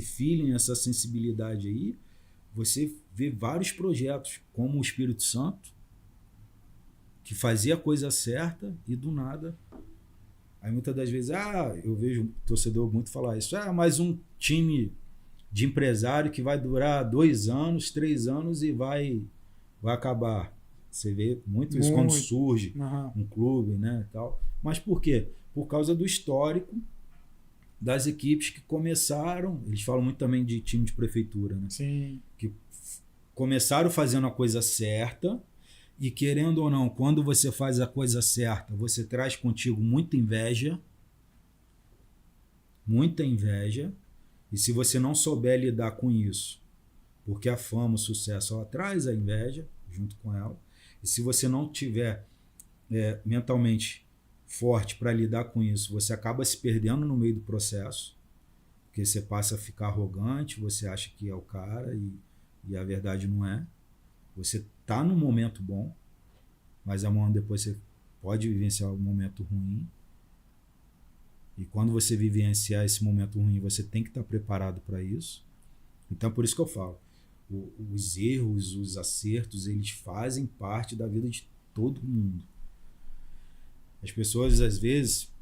feeling, essa sensibilidade aí, você vê vários projetos, como o Espírito Santo, que fazia a coisa certa e do nada. Aí muitas das vezes, eu vejo torcedor muito falar isso, mais um time de empresário que vai durar 2 anos, 3 anos e vai acabar. Você vê muito isso quando surge um clube, né, tal. Mas por quê? Por causa do histórico das equipes que começaram, eles falam muito também de time de prefeitura, né? Sim. Que começaram fazendo a coisa certa e, querendo ou não, quando você faz a coisa certa, você traz contigo muita inveja, e se você não souber lidar com isso, porque a fama, o sucesso, ela traz a inveja junto com ela, e se você não tiver mentalmente forte para lidar com isso, você acaba se perdendo no meio do processo, porque você passa a ficar arrogante, você acha que é o cara e a verdade não é. Você tá num momento bom, mas amanhã depois você pode vivenciar um momento ruim. E quando você vivenciar esse momento ruim, você tem que estar preparado para isso. Então, por isso que eu falo, os erros, os acertos, eles fazem parte da vida de todo mundo. As pessoas, às vezes,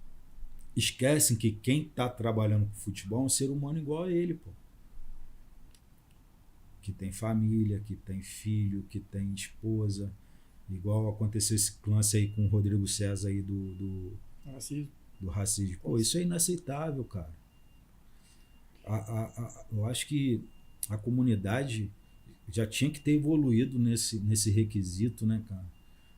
esquecem que quem está trabalhando com futebol é um ser humano igual a ele, pô. Que tem família, que tem filho, que tem esposa. Igual aconteceu esse lance aí com o Rodrigo César aí do racismo. Pô, isso é inaceitável, cara. Eu acho que a comunidade já tinha que ter evoluído nesse requisito, né, cara?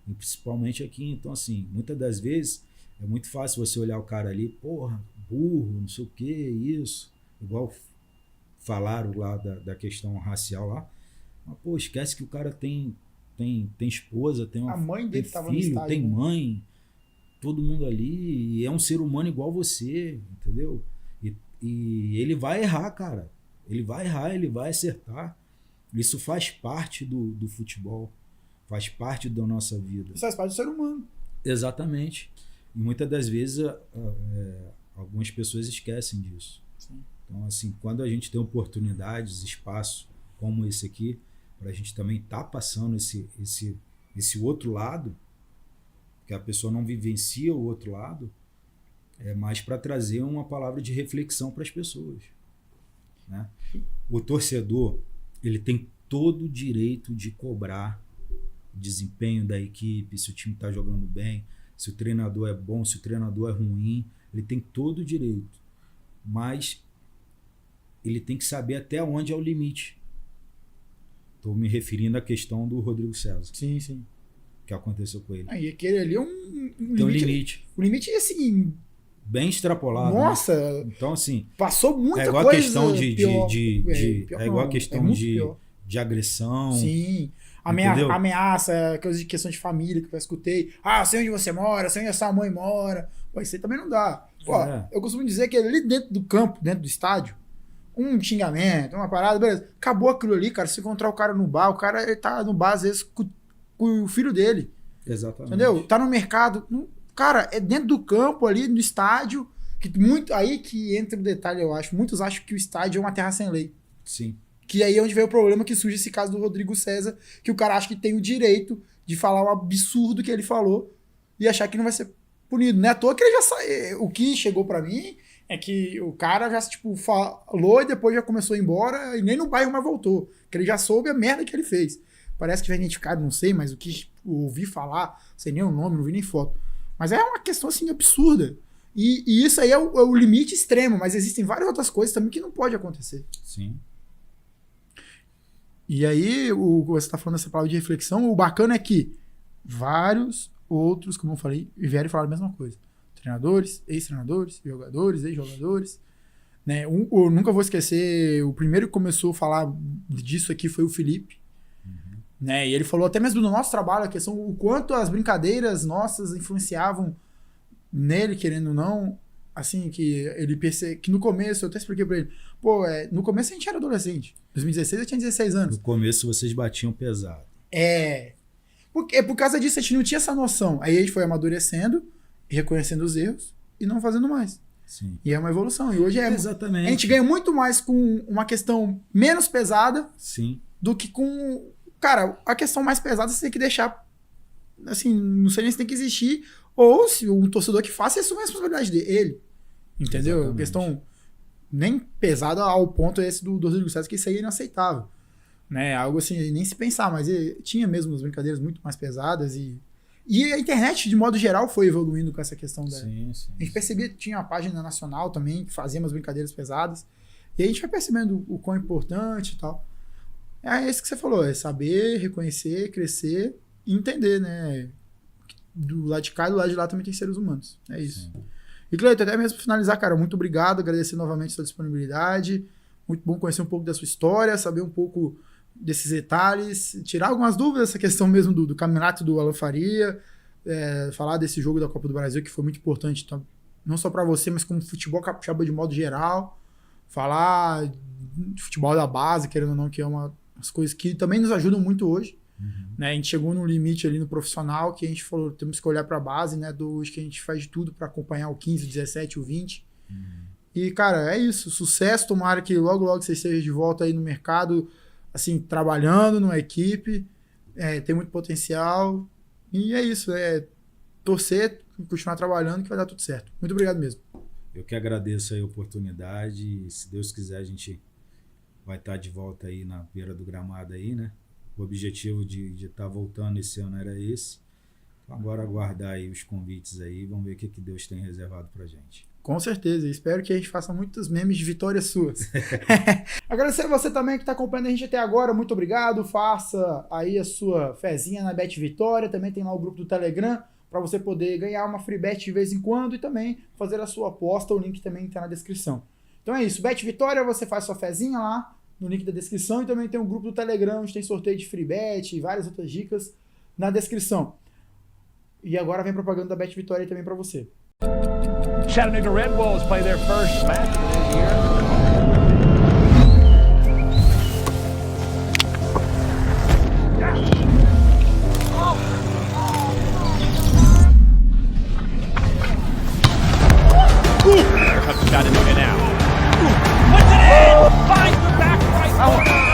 E principalmente aqui. Então, assim, muitas das vezes é muito fácil você olhar o cara ali, porra, burro, não sei o que, isso. Igual falaram lá da questão racial lá. Mas, pô, esquece que o cara tem esposa, tem a mãe dele tem filho, tem mãe. todo mundo ali e é um ser humano igual você, entendeu? E ele vai errar, cara. Ele vai errar, ele vai acertar. Isso faz parte do futebol, faz parte da nossa vida. Isso faz parte do ser humano. Exatamente. E muitas das vezes algumas pessoas esquecem disso. Sim. Então, assim, quando a gente tem oportunidades, espaço como esse aqui, para a gente também estar passando esse outro lado, que a pessoa não vivencia o outro lado, é mais para trazer uma palavra de reflexão para as pessoas, né? O torcedor, ele tem todo o direito de cobrar o desempenho da equipe, se o time está jogando bem, se o treinador é bom, se o treinador é ruim, ele tem todo o direito, mas ele tem que saber até onde é o limite. Estou me referindo à questão do Rodrigo César. Sim, sim. Que aconteceu com ele. E aquele ali é um limite. Tem um limite. O limite é assim... Bem extrapolado. Nossa! Né? Então, assim... Passou muita é igual coisa a questão pior. é igual a questão de agressão. Sim. Ameaça, questão de família que eu escutei. Ah, sei onde você mora, sei onde a sua mãe mora. Pô, isso aí também não dá. Pô, eu costumo dizer que ali dentro do campo, dentro do estádio, um xingamento, uma parada, beleza. Acabou aquilo ali, cara. Se encontrar o cara no bar, o cara ele tá no bar, às vezes, com o filho dele. Exatamente. Entendeu? Tá no mercado. Cara, é dentro do campo ali, no estádio. Aí que entra o detalhe, eu acho. Muitos acham que o estádio é uma terra sem lei. Sim. Que aí é onde veio o problema que surge esse caso do Rodrigo César, que o cara acha que tem o direito de falar um absurdo que ele falou e achar que não vai ser punido. Não é à toa que ele já saiu. O que chegou pra mim é que o cara já, tipo, falou e depois já começou a ir embora e nem no bairro mais voltou. Que ele já soube a merda que ele fez. Parece que foi identificado, não sei, mas o que eu ouvi falar, sem nem o nome, não vi nem foto. Mas é uma questão, assim, absurda. E isso aí é o limite extremo, mas existem várias outras coisas também que não pode acontecer. Sim. E aí, você tá falando dessa palavra de reflexão, o bacana é que vários outros, como eu falei, vieram falar a mesma coisa. Treinadores, ex-treinadores, jogadores, ex-jogadores. Né? Eu nunca vou esquecer, o primeiro que começou a falar disso aqui foi o Felipe. Uhum. Né? E ele falou até mesmo do nosso trabalho, a questão, o quanto as brincadeiras nossas influenciavam nele, querendo ou não. Assim, que ele percebe que no começo, eu até expliquei pra ele, no começo a gente era adolescente. 2016 eu tinha 16 anos. No começo vocês batiam pesado. Por causa disso a gente não tinha essa noção. Aí a gente foi amadurecendo, reconhecendo os erros e não fazendo mais. Sim. E é uma evolução. E hoje Exatamente. A gente ganha muito mais com uma questão menos pesada. Sim. Do que com... Cara, a questão mais pesada você tem que deixar... Assim, não sei nem se tem que existir. Ou se um torcedor que faça, isso é uma responsabilidade dele. Entendeu? Exatamente. Questão nem pesada ao ponto esse do Rodrigo César, que isso aí é inaceitável. Né? Algo assim, nem se pensar, mas tinha mesmo as brincadeiras muito mais pesadas e a internet, de modo geral, foi evoluindo com essa questão da... Sim. A gente percebia que tinha uma página nacional também, que fazia umas brincadeiras pesadas, e a gente vai percebendo o quão importante e tal. É isso que você falou, é saber, reconhecer, crescer e entender, né? Do lado de cá e do lado de lá também tem seres humanos. É isso. Sim. E, Cleiton, até mesmo para finalizar, cara, muito obrigado, agradecer novamente a sua disponibilidade. Muito bom conhecer um pouco da sua história, saber um pouco desses detalhes, tirar algumas dúvidas dessa questão mesmo do campeonato do Alan Faria, falar desse jogo da Copa do Brasil, que foi muito importante, não só para você, mas como futebol capixaba de modo geral. Falar de futebol da base, querendo ou não, que é umas coisas que também nos ajudam muito hoje. Uhum. Né? A gente chegou num limite ali no profissional que a gente falou, temos que olhar para a base, né? Hoje que a gente faz de tudo para acompanhar o 15, o 17, o 20. Uhum. E, cara, é isso. Sucesso. Tomara que logo você esteja de volta aí no mercado, assim, trabalhando numa equipe. Tem muito potencial. E é isso. Torcer, continuar trabalhando que vai dar tudo certo. Muito obrigado mesmo. Eu que agradeço aí a oportunidade. E, se Deus quiser, a gente vai estar de volta aí na beira do gramado aí, né? O objetivo de estar voltando esse ano era esse. Agora aguardar aí os convites aí, vamos ver o que Deus tem reservado pra gente. Com certeza, espero que a gente faça muitos memes de vitórias suas. Agradecer a você também que está acompanhando a gente até agora, muito obrigado. Faça aí a sua fezinha na Bet Vitória, também tem lá o grupo do Telegram para você poder ganhar uma free bet de vez em quando e também fazer a sua aposta, o link também está na descrição. Então é isso, Bet Vitória, você faz sua fezinha lá no link da descrição e também tem um grupo do Telegram onde tem sorteio de free bet e várias outras dicas na descrição. E agora vem propaganda da Bet Vitória aí também para você. Chattanooga Red Wolves play their first match of the year. Here comes Chattanooga now. Puts it in! Finds the back right corner!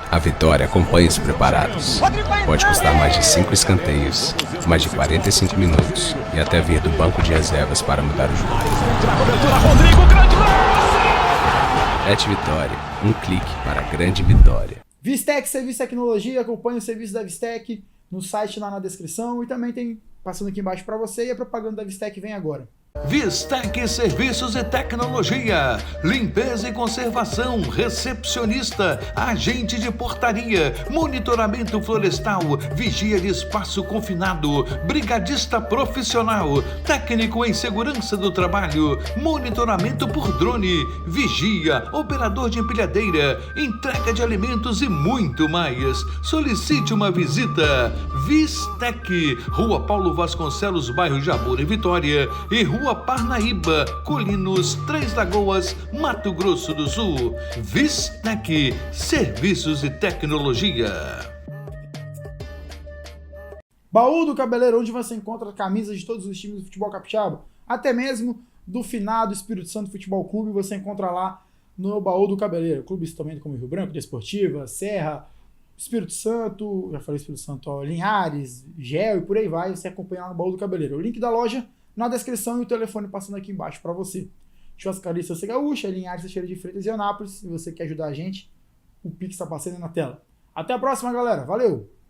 A vitória acompanha os preparados. Pode custar mais de 5 escanteios, mais de 45 minutos e até vir do banco de reservas para mudar o jogo. Bet Vitória, um clique para a grande vitória. Vistec Serviço de Tecnologia, acompanhe o serviço da Vistec no site lá na descrição e também tem passando aqui embaixo para você e a propaganda da Vistec vem agora. Vistec Serviços e Tecnologia, limpeza e conservação, recepcionista, agente de portaria, monitoramento florestal, vigia de espaço confinado, brigadista profissional, técnico em segurança do trabalho, monitoramento por drone, vigia, operador de empilhadeira, entrega de alimentos e muito mais. Solicite uma visita. Vistec, Rua Paulo Vasconcelos, bairro Jabura e Vitória, e Rua Parnaíba, Colinos, Três Lagoas, Mato Grosso do Sul. Vistec, Serviços e Tecnologia. Baú do Cabeleiro, onde você encontra camisas de todos os times do futebol capixaba, até mesmo do finado Espírito Santo Futebol Clube, você encontra lá no Baú do Cabeleiro. Clubes também como Rio Branco, Desportiva, Serra, Espírito Santo, já falei Espírito Santo, ó, Linhares, Gel e por aí vai, você acompanha lá no Baú do Cabeleiro. O link da loja na descrição e o telefone passando aqui embaixo para você. Churrascaria Santa Gaúcha, Linhares, Teixeira de Freitas e Anápolis. Se você quer ajudar a gente, o Pix está passando aí na tela. Até a próxima, galera. Valeu!